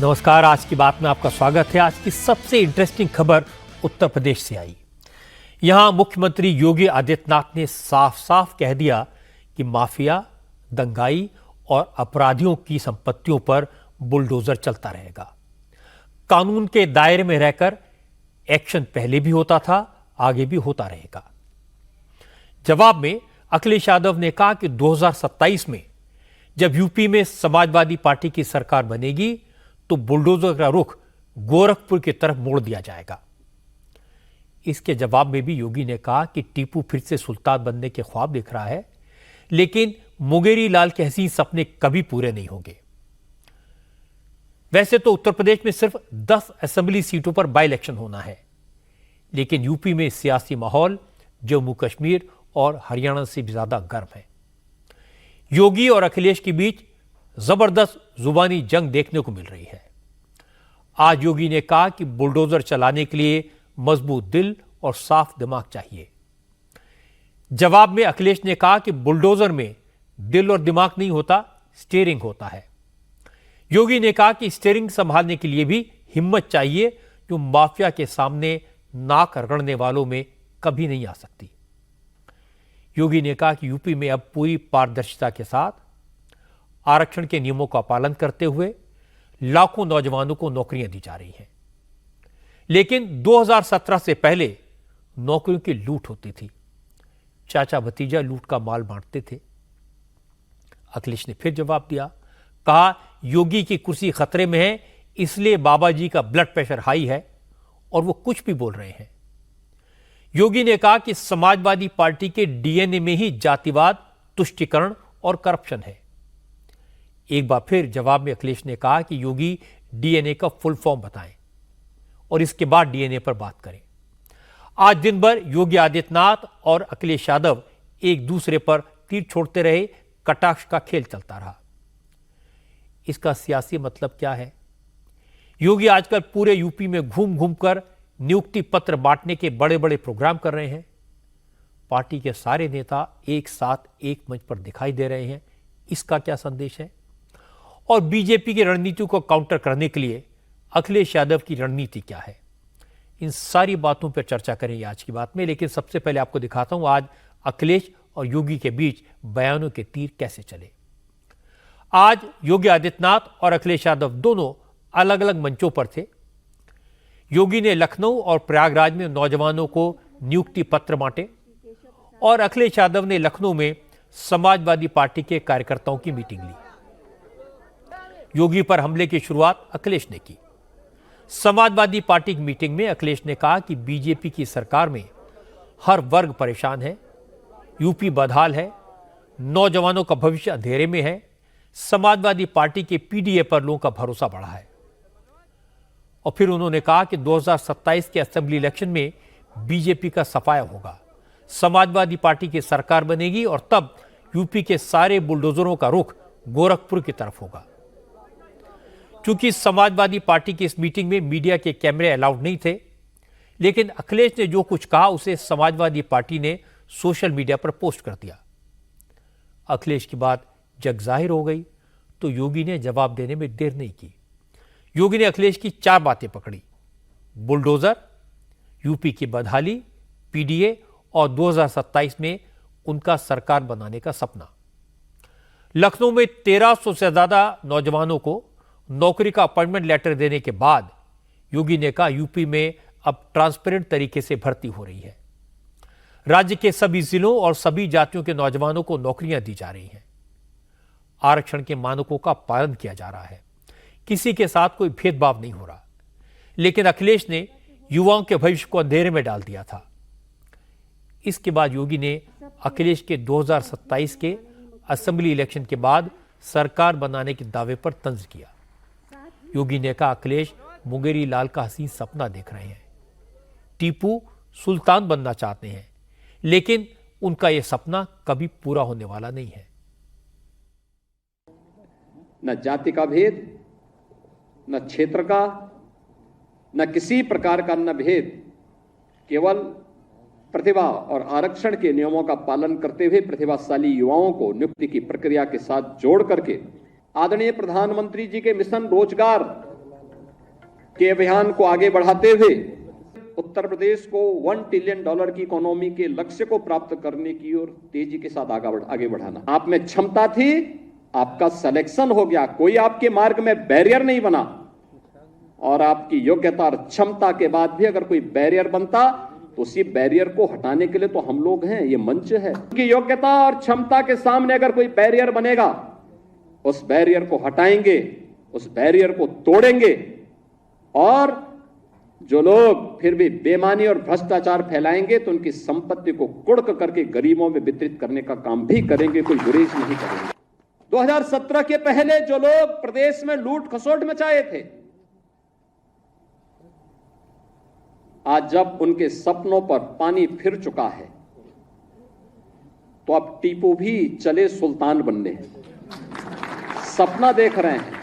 नमस्कार। आज की बात में आपका स्वागत है। आज की सबसे इंटरेस्टिंग खबर उत्तर प्रदेश से आई। यहां मुख्यमंत्री योगी आदित्यनाथ ने साफ साफ कह दिया कि माफिया, दंगाई और अपराधियों की संपत्तियों पर बुलडोजर चलता रहेगा। कानून के दायरे में रहकर एक्शन पहले भी होता था, आगे भी होता रहेगा। जवाब में अखिलेश यादव ने कहा कि 2027 में जब यूपी में समाजवादी पार्टी की सरकार बनेगी तो बुलडोजर का रुख गोरखपुर की तरफ मोड़ दिया जाएगा। इसके जवाब में भी योगी ने कहा कि टीपू फिर से सुल्तान बनने के ख्वाब देख रहा है, लेकिन मुंगेरी लाल के हसीन सपने कभी पूरे नहीं होंगे। वैसे तो उत्तर प्रदेश में सिर्फ 10 असेंबली सीटों पर बाई इलेक्शन होना है, लेकिन यूपी में सियासी माहौल जम्मू कश्मीर और हरियाणा से भी ज्यादा गर्म है। योगी और अखिलेश के बीच जबरदस्त जुबानी जंग देखने को मिल रही है। आज योगी ने कहा कि बुलडोजर चलाने के लिए मजबूत दिल और साफ दिमाग चाहिए। जवाब में अखिलेश ने कहा कि बुलडोजर में दिल और दिमाग नहीं होता, स्टीयरिंग होता है। योगी ने कहा कि स्टीयरिंग संभालने के लिए भी हिम्मत चाहिए, जो माफिया के सामने नाक रगड़ने वालों में कभी नहीं आ सकती। योगी ने कहा कि यूपी में अब पूरी पारदर्शिता के साथ आरक्षण के नियमों का पालन करते हुए लाखों नौजवानों को नौकरियां दी जा रही हैं, लेकिन 2017 से पहले नौकरियों की लूट होती थी। चाचा भतीजा लूट का माल बांटते थे। अखिलेश ने फिर जवाब दिया, कहा योगी की कुर्सी खतरे में है, इसलिए बाबा जी का ब्लड प्रेशर हाई है और वो कुछ भी बोल रहे हैं। योगी ने कहा कि समाजवादी पार्टी के डीएनए में ही जातिवाद, तुष्टीकरण और करप्शन है। एक बार फिर जवाब में अखिलेश ने कहा कि योगी डीएनए का फुल फॉर्म बताएं और इसके बाद डीएनए पर बात करें। आज दिन भर योगी आदित्यनाथ और अखिलेश यादव एक दूसरे पर तीर छोड़ते रहे, कटाक्ष का खेल चलता रहा। इसका सियासी मतलब क्या है? योगी आजकल पूरे यूपी में घूम घूम कर नियुक्ति पत्र बांटने के बड़े बड़े प्रोग्राम कर रहे हैं। पार्टी के सारे नेता एक साथ एक मंच पर दिखाई दे रहे हैं। इसका क्या संदेश है? और बीजेपी की रणनीति को काउंटर करने के लिए अखिलेश यादव की रणनीति क्या है? इन सारी बातों पर चर्चा करेंगे आज की बात में, लेकिन सबसे पहले आपको दिखाता हूं आज अखिलेश और योगी के बीच बयानों के तीर कैसे चले। आज योगी आदित्यनाथ और अखिलेश यादव दोनों अलग अलग मंचों पर थे। योगी ने लखनऊ और प्रयागराज में नौजवानों को नियुक्ति पत्र बांटे और अखिलेश यादव ने लखनऊ में समाजवादी पार्टी के कार्यकर्ताओं की मीटिंग ली। योगी पर हमले की शुरुआत अखिलेश ने की। समाजवादी पार्टी की मीटिंग में अखिलेश ने कहा कि बीजेपी की सरकार में हर वर्ग परेशान है, यूपी बदहाल है, नौजवानों का भविष्य अंधेरे में है, समाजवादी पार्टी के पीडीए पर लोगों का भरोसा बढ़ा है। और फिर उन्होंने कहा कि 2027 के असेंबली इलेक्शन में बीजेपी का सफाया होगा, समाजवादी पार्टी की सरकार बनेगी और तब यूपी के सारे बुलडोजरों का रुख गोरखपुर की तरफ होगा। क्योंकि समाजवादी पार्टी की इस मीटिंग में मीडिया के कैमरे अलाउड नहीं थे, लेकिन अखिलेश ने जो कुछ कहा उसे समाजवादी पार्टी ने सोशल मीडिया पर पोस्ट कर दिया। अखिलेश की बात जग जाहिर हो गई तो योगी ने जवाब देने में देर नहीं की। योगी ने अखिलेश की 4 बातें पकड़ी: बुलडोजर, यूपी की बदहाली, पीडीए और 2027 में उनका सरकार बनाने का सपना। लखनऊ में 1300 से ज्यादा नौजवानों को नौकरी का अपॉइंटमेंट लेटर देने के बाद योगी ने कहा यूपी में अब ट्रांसपेरेंट तरीके से भर्ती हो रही है। राज्य के सभी जिलों और सभी जातियों के नौजवानों को नौकरियां दी जा रही हैं। आरक्षण के मानकों का पालन किया जा रहा है, किसी के साथ कोई भेदभाव नहीं हो रहा। लेकिन अखिलेश ने युवाओं के भविष्य को अंधेरे में डाल दिया था। इसके बाद योगी ने अखिलेश के 2027 के असेंबली इलेक्शन के बाद सरकार बनाने के दावे पर तंज किया। योगी ने कहा अखिलेश मुंगेरी लाल का हसीन सपना देख रहे हैं, टीपू सुल्तान बनना चाहते हैं, लेकिन उनका यह सपना कभी पूरा होने वाला नहीं है। न जाति का भेद, न क्षेत्र का, न किसी प्रकार का न भेद, केवल प्रतिभा और आरक्षण के नियमों का पालन करते हुए प्रतिभाशाली युवाओं को नियुक्ति की प्रक्रिया के साथ जोड़ करके आदरणीय प्रधानमंत्री जी के मिशन रोजगार के अभियान को आगे बढ़ाते हुए उत्तर प्रदेश को $1 ट्रिलियन की इकोनॉमी के लक्ष्य को प्राप्त करने की ओर तेजी के साथ आगे बढ़ाना। आप में क्षमता थी, आपका सिलेक्शन हो गया, कोई आपके मार्ग में बैरियर नहीं बना, और आपकी योग्यता और क्षमता के बाद भी अगर कोई बैरियर बनता तो उसी बैरियर को हटाने के लिए तो हम लोग हैं, ये मंच है। उनकी योग्यता और क्षमता के सामने अगर कोई बैरियर बनेगा, उस बैरियर को हटाएंगे, उस बैरियर को तोड़ेंगे, और जो लोग फिर भी बेईमानी और भ्रष्टाचार फैलाएंगे तो उनकी संपत्ति को कुड़क करके गरीबों में वितरित करने का काम भी करेंगे, कोई गुरेज नहीं करेंगे। 2017 के पहले जो लोग प्रदेश में लूट खसोट मचाए थे, आज जब उनके सपनों पर पानी फिर चुका है तो अब टीपू भी चले सुल्तान बनने। सपना देख रहे हैं,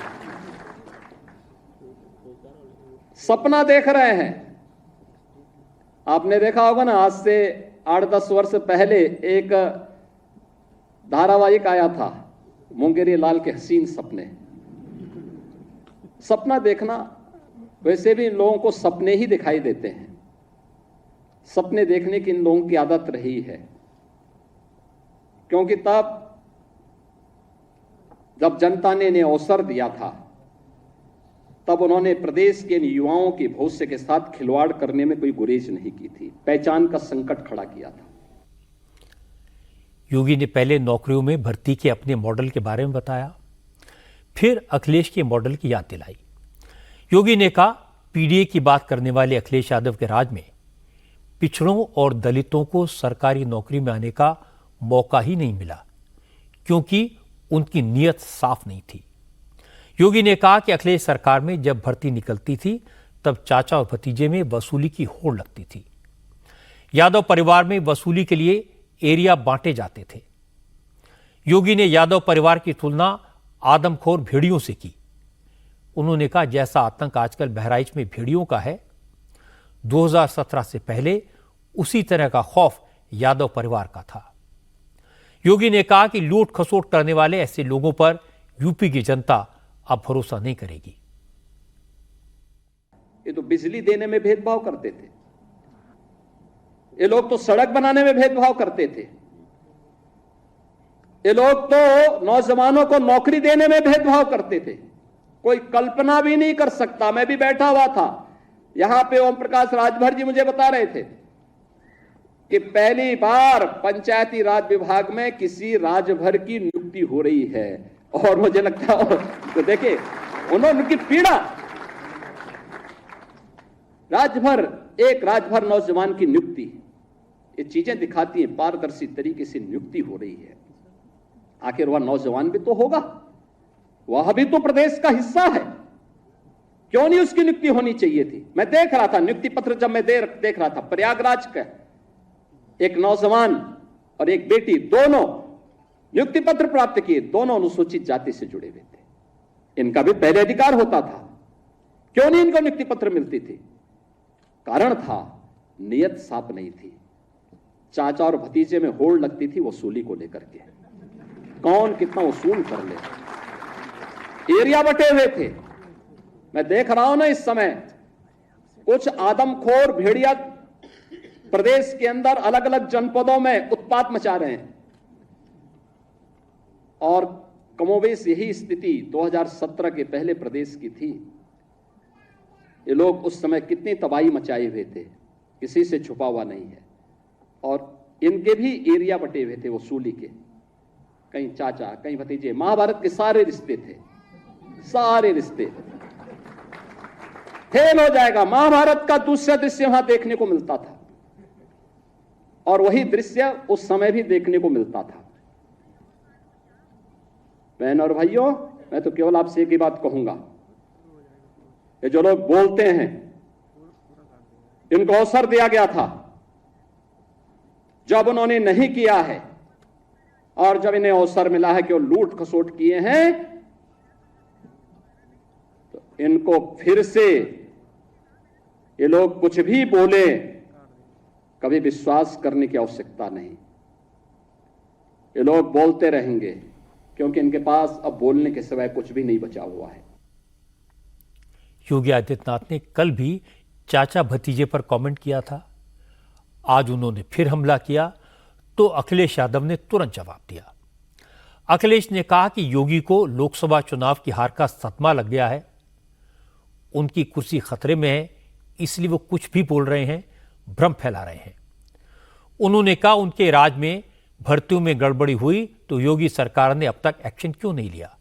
सपना देख रहे हैं। आपने देखा होगा ना, आज से 8-10 वर्ष पहले एक धारावाहिक आया था, मुंगेरी लाल के हसीन सपने। सपना देखना, वैसे भी इन लोगों को सपने ही दिखाई देते हैं। सपने देखने की इन लोगों की आदत रही है, क्योंकि तब जब जनता ने इन्हें अवसर दिया था, तब उन्होंने प्रदेश के युवाओं के भविष्य के साथ खिलवाड़ करने में कोई गुरेज नहीं की थी, पहचान का संकट खड़ा किया था। योगी ने पहले नौकरियों में भर्ती के अपने मॉडल के बारे में बताया, फिर अखिलेश के मॉडल की याद दिलाई। योगी ने कहा, पीडीए की बात करने वाले अखिलेश यादव के राज में पिछड़ों और दलितों को सरकारी नौकरी में आने का मौका ही नहीं मिला, क्योंकि उनकी नीयत साफ नहीं थी। योगी ने कहा कि अखिलेश सरकार में जब भर्ती निकलती थी तब चाचा और भतीजे में वसूली की होड़ लगती थी। यादव परिवार में वसूली के लिए एरिया बांटे जाते थे। योगी ने यादव परिवार की तुलना आदमखोर भेड़ियों से की। उन्होंने कहा, जैसा आतंक आजकल बहराइच में भेड़ियों का है, 2017 से पहले उसी तरह का खौफ यादव परिवार का था। योगी ने कहा कि लूट खसोट करने वाले ऐसे लोगों पर यूपी की जनता अब भरोसा नहीं करेगी। ये तो बिजली देने में भेदभाव करते थे, ये लोग तो सड़क बनाने में भेदभाव करते थे, ये लोग तो नौजवानों को नौकरी देने में भेदभाव करते थे। कोई कल्पना भी नहीं कर सकता। मैं भी बैठा हुआ था यहां पे, ओम प्रकाश राजभर जी मुझे बता रहे थे कि पहली बार पंचायती राज विभाग में किसी राजभर की नियुक्ति हो रही है, और मुझे लगता है तो देखिए उनकी पीड़ा, एक राजभर नौजवान की नियुक्ति, ये चीजें दिखाती हैं पारदर्शी तरीके से नियुक्ति हो रही है। आखिर वह नौजवान भी तो होगा, वह भी तो प्रदेश का हिस्सा है, क्यों नहीं उसकी नियुक्ति होनी चाहिए थी। मैं देख रहा था नियुक्ति पत्र, जब मैं देख रहा था, प्रयागराज का एक नौजवान और एक बेटी, दोनों नियुक्ति पत्र प्राप्त किए, दोनों अनुसूचित जाति से जुड़े हुए थे। इनका भी पहले अधिकार होता था, क्यों नहीं इनको नियुक्ति पत्र मिलती थी? कारण था नियत साफ नहीं थी। चाचा और भतीजे में होड़ लगती थी वसूली को लेकर के, कौन कितना वसूल कर ले। एरिया बटे हुए थे। मैं देख रहा हूं ना इस समय कुछ आदमखोर भेड़िया प्रदेश के अंदर अलग अलग जनपदों में उत्पात मचा रहे हैं, और कमोबेश यही स्थिति 2017 के पहले प्रदेश की थी। ये लोग उस समय कितनी तबाही मचाए हुए थे, किसी से छुपा हुआ नहीं है। और इनके भी एरिया बटे हुए थे वसूली के, कहीं चाचा कहीं भतीजे। महाभारत के सारे रिश्ते थे, सारे रिश्ते फेल हो जाएगा। महाभारत का दूसरा दृश्य वहां देखने को मिलता था, और वही दृश्य उस समय भी देखने को मिलता था। बहन और भाइयों, मैं तो केवल आपसे एक ही बात कहूंगा, ये जो लोग बोलते हैं इनको अवसर दिया गया था, जब उन्होंने नहीं किया है, और जब इन्हें अवसर मिला है कि वो लूट खसोट किए हैं, तो इनको फिर से ये लोग कुछ भी बोले, कभी विश्वास करने की आवश्यकता नहीं। ये लोग बोलते रहेंगे, क्योंकि इनके पास अब बोलने के सिवाय कुछ भी नहीं बचा हुआ है। योगी आदित्यनाथ ने कल भी चाचा भतीजे पर कमेंट किया था। आज उन्होंने फिर हमला किया तो अखिलेश यादव ने तुरंत जवाब दिया। अखिलेश ने कहा कि योगी को लोकसभा चुनाव की हार का सदमा लग गया है, उनकी कुर्सी खतरे में है, इसलिए वो कुछ भी बोल रहे हैं, भ्रम फैला रहे हैं। उन्होंने कहा उनके राज में भर्तियों में गड़बड़ी हुई तो योगी सरकार ने अब तक एक्शन क्यों नहीं लिया?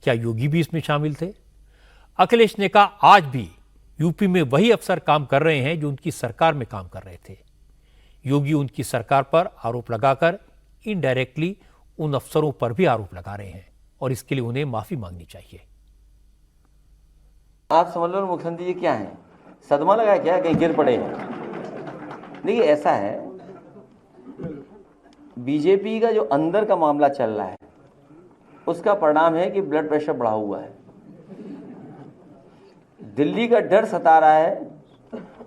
क्या योगी भी इसमें शामिल थे? अखिलेश ने कहा आज भी यूपी में वही अफसर काम कर रहे हैं जो उनकी सरकार में काम कर रहे थे। योगी उनकी सरकार पर आरोप लगाकर इनडायरेक्टली उन अफसरों पर भी आरोप लगा रहे हैं और इसके लिए उन्हें माफी मांगनी चाहिए। आप समझ लो मुख्यमंत्री जी क्या है, सदमा लगा क्या, कहीं गिर पड़े? देखिए ऐसा है, बीजेपी का जो अंदर का मामला चल रहा है उसका परिणाम है कि ब्लड प्रेशर बढ़ा हुआ है। दिल्ली का डर सता रहा है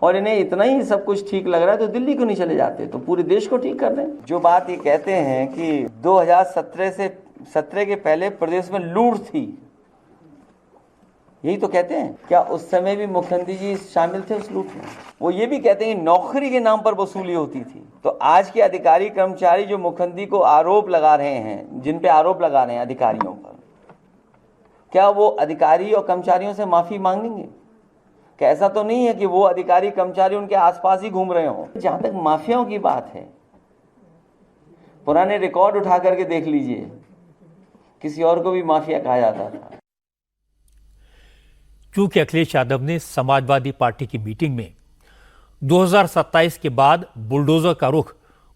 और इन्हें इतना ही सब कुछ ठीक लग रहा है तो दिल्ली क्यों नहीं चले जाते, तो पूरे देश को ठीक कर दें। जो बात ये कहते हैं कि 2017 के पहले प्रदेश में लूट थी, यही तो कहते हैं। क्या उस समय भी मुख्यमंत्री जी शामिल थे उस लूट में? वो ये भी कहते हैं कि नौकरी के नाम पर वसूली होती थी। तो आज के अधिकारी कर्मचारी जो मुख्यमंत्री को आरोप लगा रहे हैं, जिन पे आरोप लगा रहे हैं अधिकारियों पर, क्या वो अधिकारी और कर्मचारियों से माफी मांगेंगे? क्या ऐसा तो नहीं है कि वो अधिकारी कर्मचारी उनके आसपास ही घूम रहे हों? जहां तक माफियाओं की बात है, पुराने रिकॉर्ड उठा करके देख लीजिए, किसी और को भी माफिया कहा जाता था। क्योंकि अखिलेश यादव ने समाजवादी पार्टी की मीटिंग में 2027 के बाद बुलडोजर का रुख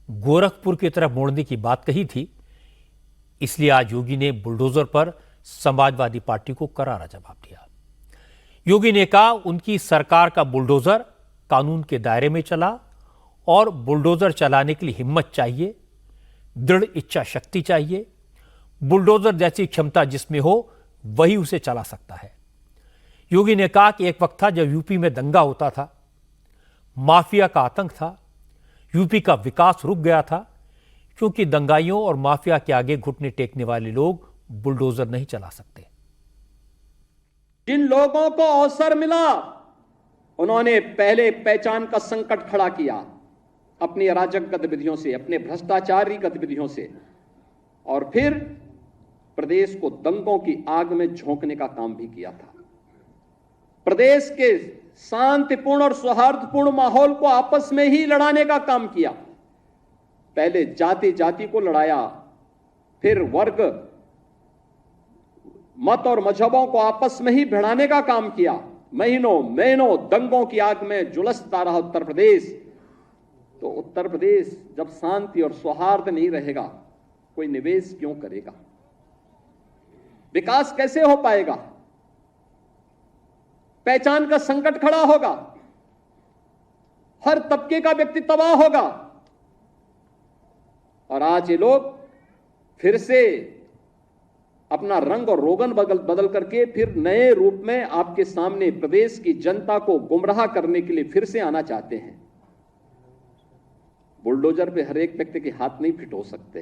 गोरखपुर की तरफ मोड़ने की बात कही थी, इसलिए आज योगी ने बुलडोजर पर समाजवादी पार्टी को करारा जवाब दिया। योगी ने कहा उनकी सरकार का बुलडोजर कानून के दायरे में चला और बुलडोजर चलाने के लिए हिम्मत चाहिए, दृढ़ इच्छा शक्ति चाहिए। बुलडोजर जैसी क्षमता जिसमें हो वही उसे चला सकता है। योगी ने कहा कि एक वक्त था जब यूपी में दंगा होता था, माफिया का आतंक था, यूपी का विकास रुक गया था क्योंकि दंगाइयों और माफिया के आगे घुटने टेकने वाले लोग बुलडोजर नहीं चला सकते। जिन लोगों को अवसर मिला उन्होंने पहले पहचान का संकट खड़ा किया अपनी अराजक गतिविधियों से, अपने भ्रष्टाचारी गतिविधियों से, और फिर प्रदेश को दंगों की आग में झोंकने का काम भी किया था। प्रदेश के शांतिपूर्ण और सौहार्दपूर्ण माहौल को आपस में ही लड़ाने का काम किया। पहले जाति जाति को लड़ाया, फिर वर्ग, मत और मजहबों को आपस में ही भिड़ाने का काम किया। महीनों महीनों दंगों की आग में झुलसता रहा उत्तर प्रदेश। तो उत्तर प्रदेश जब शांति और सौहार्द नहीं रहेगा, कोई निवेश क्यों करेगा? विकास कैसे हो पाएगा? पहचान का संकट खड़ा होगा, हर तबके का व्यक्ति तबाह होगा। और आज ये लोग फिर से अपना रंग और रोगन बदल करके फिर नए रूप में आपके सामने प्रदेश की जनता को गुमराह करने के लिए फिर से आना चाहते हैं। बुलडोजर पे हर एक व्यक्ति के हाथ नहीं फिट हो सकते।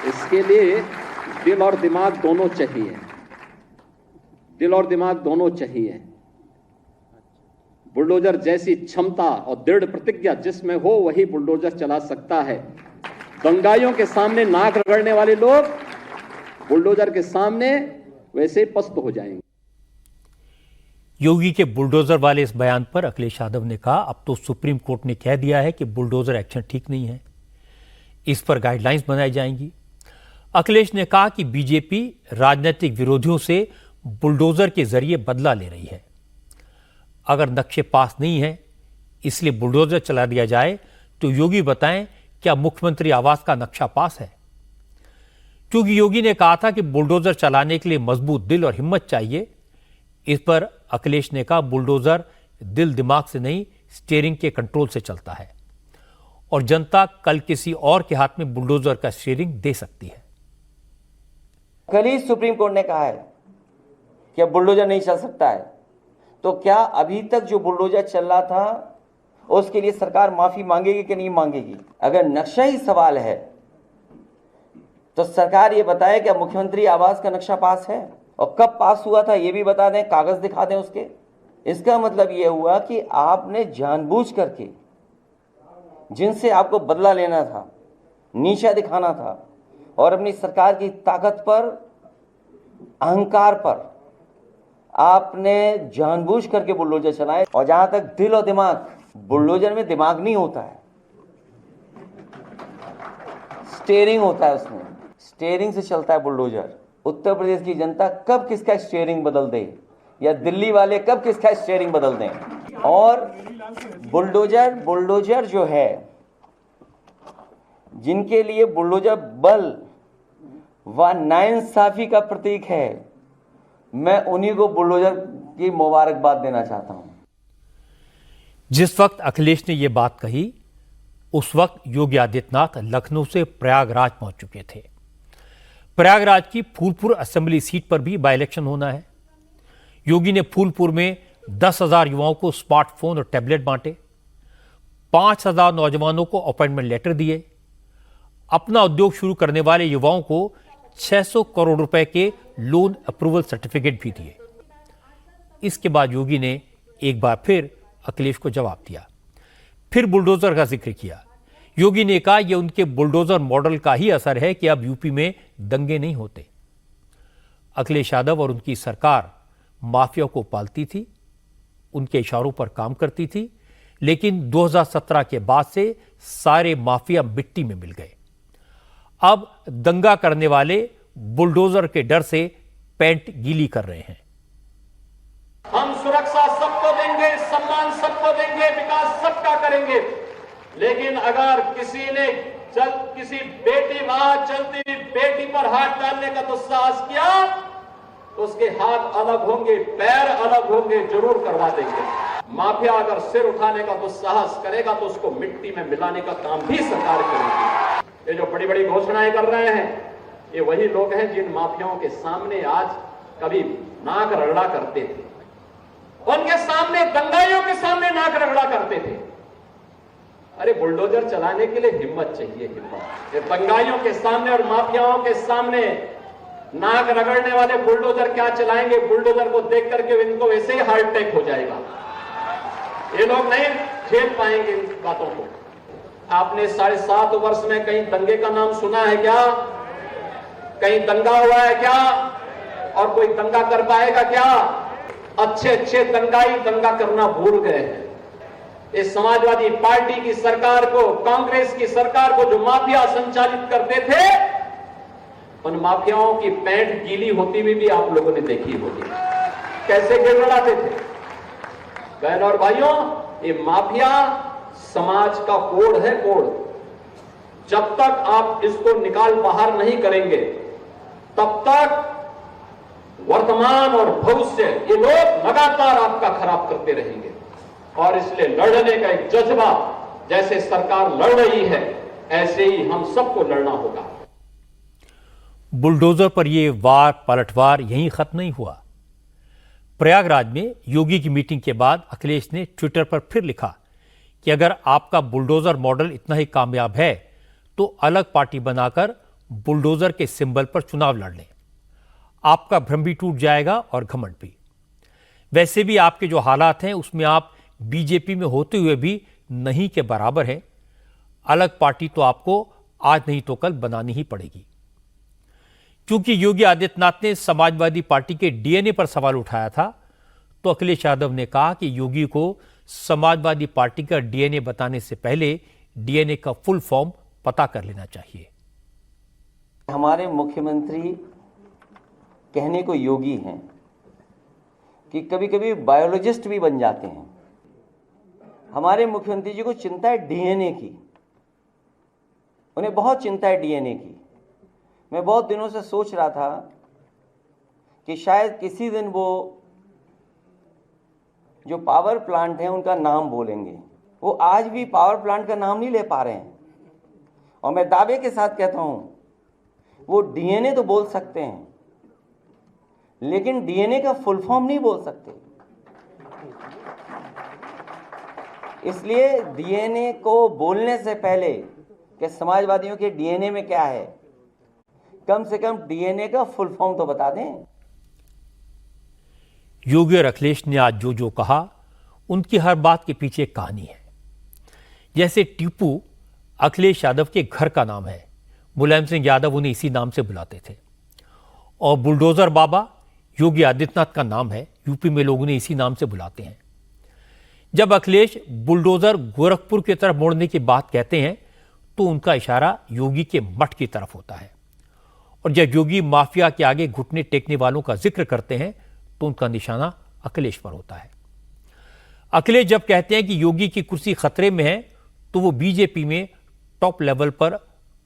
इसके लिए दिल और दिमाग दोनों चाहिए, दिल और दिमाग दोनों चाहिए। बुलडोजर जैसी क्षमता और दृढ़ प्रतिज्ञा जिसमें हो वही बुलडोजर चला सकता है। दंगाइयों के सामने नाक रगड़ने वाले लोग बुलडोजर के सामने वैसे ही पस्त हो जाएंगे। योगी के बुलडोजर वाले इस बयान पर अखिलेश यादव ने कहा अब तो सुप्रीम कोर्ट ने कह दिया है कि बुलडोजर एक्शन ठीक नहीं है, इस पर गाइडलाइंस बनाई जाएंगी। अखिलेश ने कहा कि बीजेपी राजनीतिक विरोधियों से बुलडोजर के जरिए बदला ले रही है। अगर नक्शे पास नहीं है इसलिए बुलडोजर चला दिया जाए तो योगी बताएं क्या मुख्यमंत्री आवास का नक्शा पास है? क्योंकि योगी ने कहा था कि बुलडोजर चलाने के लिए मजबूत दिल और हिम्मत चाहिए। इस पर अखिलेश ने कहा बुलडोजर दिल दिमाग से नहीं, स्टीयरिंग के कंट्रोल से चलता है और जनता कल किसी और के हाथ में बुलडोजर का स्टीयरिंग दे सकती है। कल ही सुप्रीम कोर्ट ने कहा है कि अब बुलडोजर नहीं चल सकता है, तो क्या अभी तक जो बुलडोजर चल रहा था उसके लिए सरकार माफी मांगेगी कि नहीं मांगेगी? अगर नक्शा ही सवाल है तो सरकार ये बताए कि मुख्यमंत्री आवास का नक्शा पास है। और कब पास हुआ था ये भी बता दें, कागज दिखा दें उसके। इसका मतलब ये हुआ कि आपने जानबूझ करके जिनसे आपको बदला लेना था, नीचा दिखाना था और अपनी सरकार की ताकत पर, अहंकार पर आपने जानबूझ करके बुलडोजर चलाए। और जहां तक दिल और दिमाग, बुलडोजर में दिमाग नहीं होता है, स्टीयरिंग होता है उसमें, स्टीयरिंग से चलता है बुलडोजर। उत्तर प्रदेश की जनता कब किसका स्टीयरिंग बदल दे या दिल्ली वाले कब किसका स्टीयरिंग बदल दें। और बुलडोजर जो है, जिनके लिए बुलडोजर बल व नाइंसाफी का प्रतीक है, मैं उन्हीं को बुलडोजर की मुबारकबाद देना चाहता हूं। जिस वक्त अखिलेश ने यह बात कही उस वक्त योगी आदित्यनाथ लखनऊ से प्रयागराज पहुंच चुके थे। प्रयागराज की फूलपुर असेंबली सीट पर भी बाई इलेक्शन होना है। योगी ने फूलपुर में 10,000 युवाओं को स्मार्टफोन और टैबलेट बांटे, 5,000 नौजवानों को अपॉइंटमेंट लेटर दिए, अपना उद्योग शुरू करने वाले युवाओं को 600 करोड़ रुपए के लोन अप्रूवल सर्टिफिकेट भी दिए। इसके बाद योगी ने एक बार फिर अखिलेश को जवाब दिया, फिर बुलडोजर का जिक्र किया। योगी ने कहा यह उनके बुलडोजर मॉडल का ही असर है कि अब यूपी में दंगे नहीं होते। अखिलेश यादव और उनकी सरकार माफिया को पालती थी, उनके इशारों पर काम करती थी, लेकिन 2017 के बाद से सारे माफिया मिट्टी में मिल गए। अब दंगा करने वाले बुलडोजर के डर से पैंट गीली कर रहे हैं। हम सुरक्षा सबको देंगे, सम्मान सबको देंगे, विकास सबका करेंगे, लेकिन अगर किसी ने किसी बेटी वहां चलती हुई बेटी पर हाथ डालने का दुस्साहस किया तो उसके हाथ अलग होंगे, पैर अलग होंगे, जरूर करवा देंगे। माफिया अगर सिर उठाने का दुस्साहस करेगा तो उसको मिट्टी में मिलाने का काम भी सरकार करेगी। ये जो बड़ी बड़ी घोषणाएं कर रहे हैं, ये वही लोग हैं जिन माफियाओं के सामने आज कभी नाक रगड़ा करते थे, उनके सामने, दंगाइयों के सामने नाक रगड़ा करते थे। अरे बुलडोजर चलाने के लिए हिम्मत चाहिए, हिम्मत। ये दंगाइयों के सामने और माफियाओं के सामने नाक रगड़ने वाले बुलडोजर क्या चलाएंगे? बुलडोजर को देख करके इनको वैसे ही हार्ट अटैक हो जाएगा। ये लोग नहीं झेल पाएंगे इन बातों को। आपने 7.5 वर्ष में कहीं दंगे का नाम सुना है क्या? कहीं दंगा हुआ है क्या? और कोई दंगा कर पाएगा क्या? अच्छे दंगाई दंगा करना भूल गए हैं। इस समाजवादी पार्टी की सरकार को, कांग्रेस की सरकार को जो माफिया संचालित करते थे, उन माफियाओं की पैंट गीली होती हुई भी आप लोगों ने देखी होगी, कैसे गिड़गिड़ाते थे। बहन और भाइयों, ये माफिया समाज का कोड है, कोड। जब तक आप इसको निकाल बाहर नहीं करेंगे, तब तक वर्तमान और भविष्य ये लोग लगातार आपका खराब करते रहेंगे। और इसलिए लड़ने का एक जज्बा, जैसे सरकार लड़ रही है, ऐसे ही हम सबको लड़ना होगा। बुलडोजर पर यह वार पलटवार यहीं खत्म नहीं हुआ। प्रयागराज में योगी की मीटिंग के बाद अखिलेश ने ट्विटर पर फिर लिखा कि अगर आपका बुलडोजर मॉडल इतना ही कामयाब है तो अलग पार्टी बनाकर बुलडोजर के सिंबल पर चुनाव लड़ लें। आपका भ्रम भी टूट जाएगा और घमंड भी। वैसे भी आपके जो हालात हैं उसमें आप बीजेपी में होते हुए भी नहीं के बराबर हैं। अलग पार्टी तो आपको आज नहीं तो कल बनानी ही पड़ेगी। क्योंकि योगी आदित्यनाथ ने समाजवादी पार्टी के डीएनए पर सवाल उठाया था, तो अखिलेश यादव ने कहा कि योगी को समाजवादी पार्टी का डीएनए बताने से पहले डीएनए का फुल फॉर्म पता कर लेना चाहिए। हमारे मुख्यमंत्री कहने को योगी हैं कि कभी कभी बायोलॉजिस्ट भी बन जाते हैं। हमारे मुख्यमंत्री जी को चिंता है डीएनए की, उन्हें बहुत चिंता है डीएनए की। मैं बहुत दिनों से सोच रहा था कि शायद किसी दिन वो जो पावर प्लांट हैं उनका नाम बोलेंगे। वो आज भी पावर प्लांट का नाम नहीं ले पा रहे हैं, और मैं दावे के साथ कहता हूं वो डीएनए तो बोल सकते हैं, लेकिन डीएनए का फुल फॉर्म नहीं बोल सकते। इसलिए डीएनए को बोलने से पहले कि समाजवादियों के डीएनए में क्या है, कम से कम डीएनए का फुल फॉर्म तो बता दें। योगी और अखिलेश ने आज जो जो कहा, उनकी हर बात के पीछे एक कहानी है। जैसे टीपू अखिलेश यादव के घर का नाम है, मुलायम सिंह यादव उन्हें इसी नाम से बुलाते थे। और बुलडोजर बाबा योगी आदित्यनाथ का नाम है, यूपी में लोग उन्हें इसी नाम से बुलाते हैं। जब अखिलेश बुलडोजर गोरखपुर की तरफ मोड़ने की बात कहते हैं तो उनका इशारा योगी के मठ की तरफ होता है। और जब योगी माफिया के आगे घुटने टेकने वालों का जिक्र करते हैं तो उनका निशाना अखिलेश पर होता है। अखिलेश जब कहते हैं कि योगी की कुर्सी खतरे में है तो वो बीजेपी में टॉप लेवल पर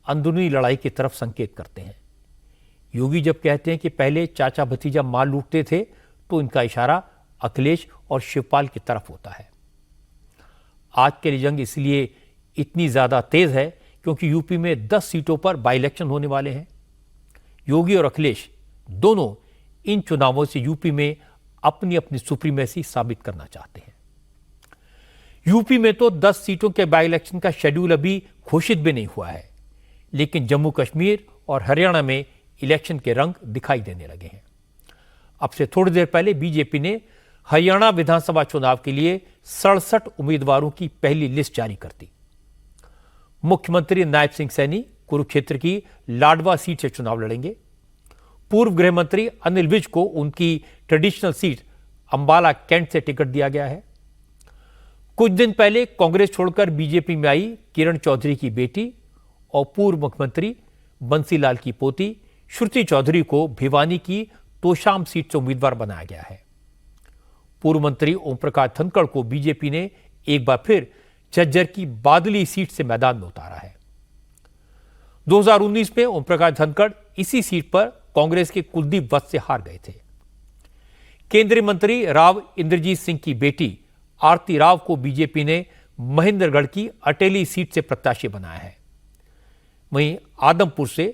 अंदरूनी लड़ाई की तरफ संकेत करते हैं। योगी जब कहते हैं कि पहले चाचा भतीजा माल लूटते थे तो इनका इशारा अखिलेश और शिवपाल की तरफ होता है। आज के लिए जंग इसलिए इतनी ज्यादा तेज है क्योंकि यूपी में 10 सीटों पर बाई इलेक्शन होने वाले हैं। योगी और अखिलेश दोनों इन चुनावों से यूपी में अपनी अपनी सुप्रीमेसी साबित करना चाहते हैं। यूपी में तो 10 सीटों के बाई इलेक्शन का शेड्यूल अभी घोषित भी नहीं हुआ है, लेकिन जम्मू कश्मीर और हरियाणा में इलेक्शन के रंग दिखाई देने लगे हैं। अब से थोड़ी देर पहले बीजेपी ने हरियाणा विधानसभा चुनाव के लिए 67 उम्मीदवारों की पहली लिस्ट जारी कर दी। मुख्यमंत्री नायब सिंह सैनी कुरुक्षेत्र की लाडवा सीट से चुनाव लड़ेंगे। पूर्व गृह मंत्री अनिल विज को उनकी ट्रेडिशनल सीट अंबाला कैंट से टिकट दिया गया है। कुछ दिन पहले कांग्रेस छोड़कर बीजेपी में आई किरण चौधरी की बेटी और पूर्व मुख्यमंत्री बंसीलाल की पोती श्रुति चौधरी को भिवानी की तोशाम सीट से उम्मीदवार बनाया गया है। पूर्व मंत्री ओम प्रकाश धनखड़ को बीजेपी ने एक बार फिर झज्जर की बादली सीट से मैदान में उतारा है। 2019 में ओम प्रकाश धनखड़ इसी सीट पर कांग्रेस के कुलदीप वत्स से हार गए थे। केंद्रीय मंत्री राव इंद्रजीत सिंह की बेटी आरती राव को बीजेपी ने महेंद्रगढ़ की अटेली सीट से प्रत्याशी बनाया है। वहीं आदमपुर से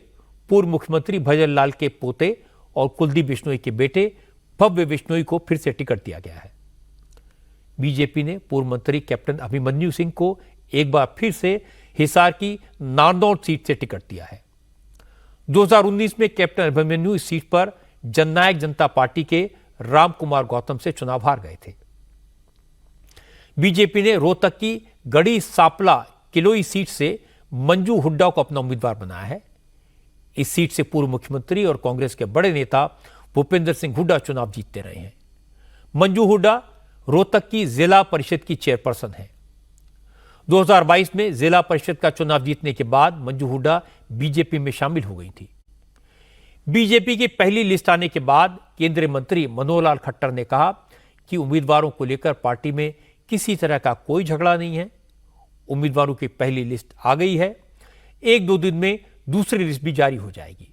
पूर्व मुख्यमंत्री भजन लाल के पोते और कुलदीप बिश्नोई के बेटे भव्य बिश्नोई को फिर से टिकट दिया गया है। बीजेपी ने पूर्व मंत्री कैप्टन अभिमन्यु सिंह को एक बार फिर से हिसार की नारनौल सीट से टिकट दिया है। 2019 में कैप्टन अभिमन्यु इस सीट पर जननायक जनता पार्टी के राम कुमार गौतम से चुनाव हार गए थे। बीजेपी ने रोहतक की गढ़ी सापला किलोई सीट से मंजू हुड्डा को अपना उम्मीदवार बनाया है। इस सीट से पूर्व मुख्यमंत्री और कांग्रेस के बड़े नेता भूपेंद्र सिंह हुड्डा चुनाव जीतते रहे हैं। मंजू हुड्डा रोहतक की जिला परिषद की चेयरपर्सन है। 2022 में जिला परिषद का चुनाव जीतने के बाद मंजू हुड्डा बीजेपी में शामिल हो गई थी। बीजेपी की पहली लिस्ट आने के बाद केंद्रीय मंत्री मनोहर लाल खट्टर ने कहा कि उम्मीदवारों को लेकर पार्टी में किसी तरह का कोई झगड़ा नहीं है। उम्मीदवारों की पहली लिस्ट आ गई है, 1-2 दिन में दूसरी लिस्ट भी जारी हो जाएगी।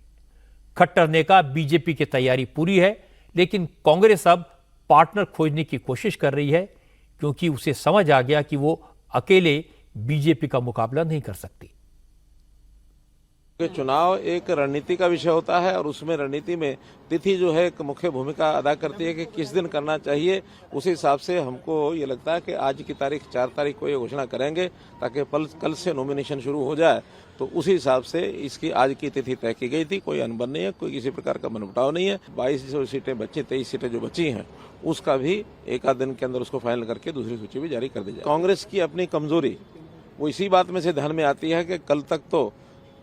खट्टर ने कहा बीजेपी की तैयारी पूरी है, लेकिन कांग्रेस अब पार्टनर खोजने की कोशिश कर रही है क्योंकि उसे समझ आ गया कि वो अकेले बीजेपी का मुकाबला नहीं कर सकती। चुनाव एक रणनीति का विषय होता है और उसमें रणनीति में तिथि जो है एक मुख्य भूमिका अदा करती है कि किस दिन करना चाहिए। उस हिसाब से हमको ये लगता है कि आज की तारीख 4 तारीख को ये घोषणा करेंगे ताकि कल से नॉमिनेशन शुरू हो जाए। तो उसी हिसाब से इसकी आज की तिथि तय की गई थी। कोई अनबन नहीं है, कोई किसी प्रकार का मनमुटाव नहीं है। 22 जो सीटें बची, 23 सीटें जो बची हैं उसका भी एक आध दिन के अंदर उसको फाइनल करके दूसरी सूची भी जारी कर दी जाए। कांग्रेस की अपनी कमजोरी वो इसी बात में से ध्यान में आती है कि कल तक तो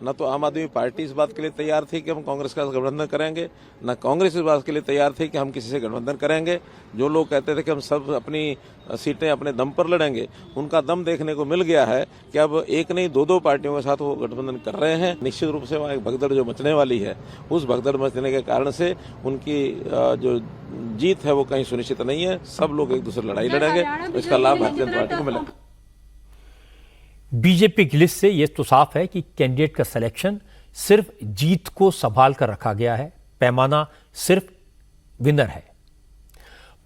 न तो आम आदमी पार्टी इस बात के लिए तैयार थी कि हम कांग्रेस का गठबंधन करेंगे, न कांग्रेस इस बात के लिए तैयार थी कि हम किसी से गठबंधन करेंगे। जो लोग कहते थे कि हम सब अपनी सीटें अपने दम पर लड़ेंगे, उनका दम देखने को मिल गया है कि अब एक नहीं 2-2 पार्टियों के साथ वो गठबंधन कर रहे हैं। निश्चित रूप से वहाँ एक भगदड़ जो मचने वाली है, उस भगदड़ मचने के कारण से उनकी जो जीत है वो कहीं सुनिश्चित नहीं है। सब लोग एक दूसरे लड़ाई लड़ेंगे, इसका लाभ भारतीय जनता पार्टी को मिलेगा। बीजेपी की लिस्ट से यह तो साफ है कि कैंडिडेट का सिलेक्शन सिर्फ जीत को संभाल कर रखा गया है, पैमाना सिर्फ विनर है।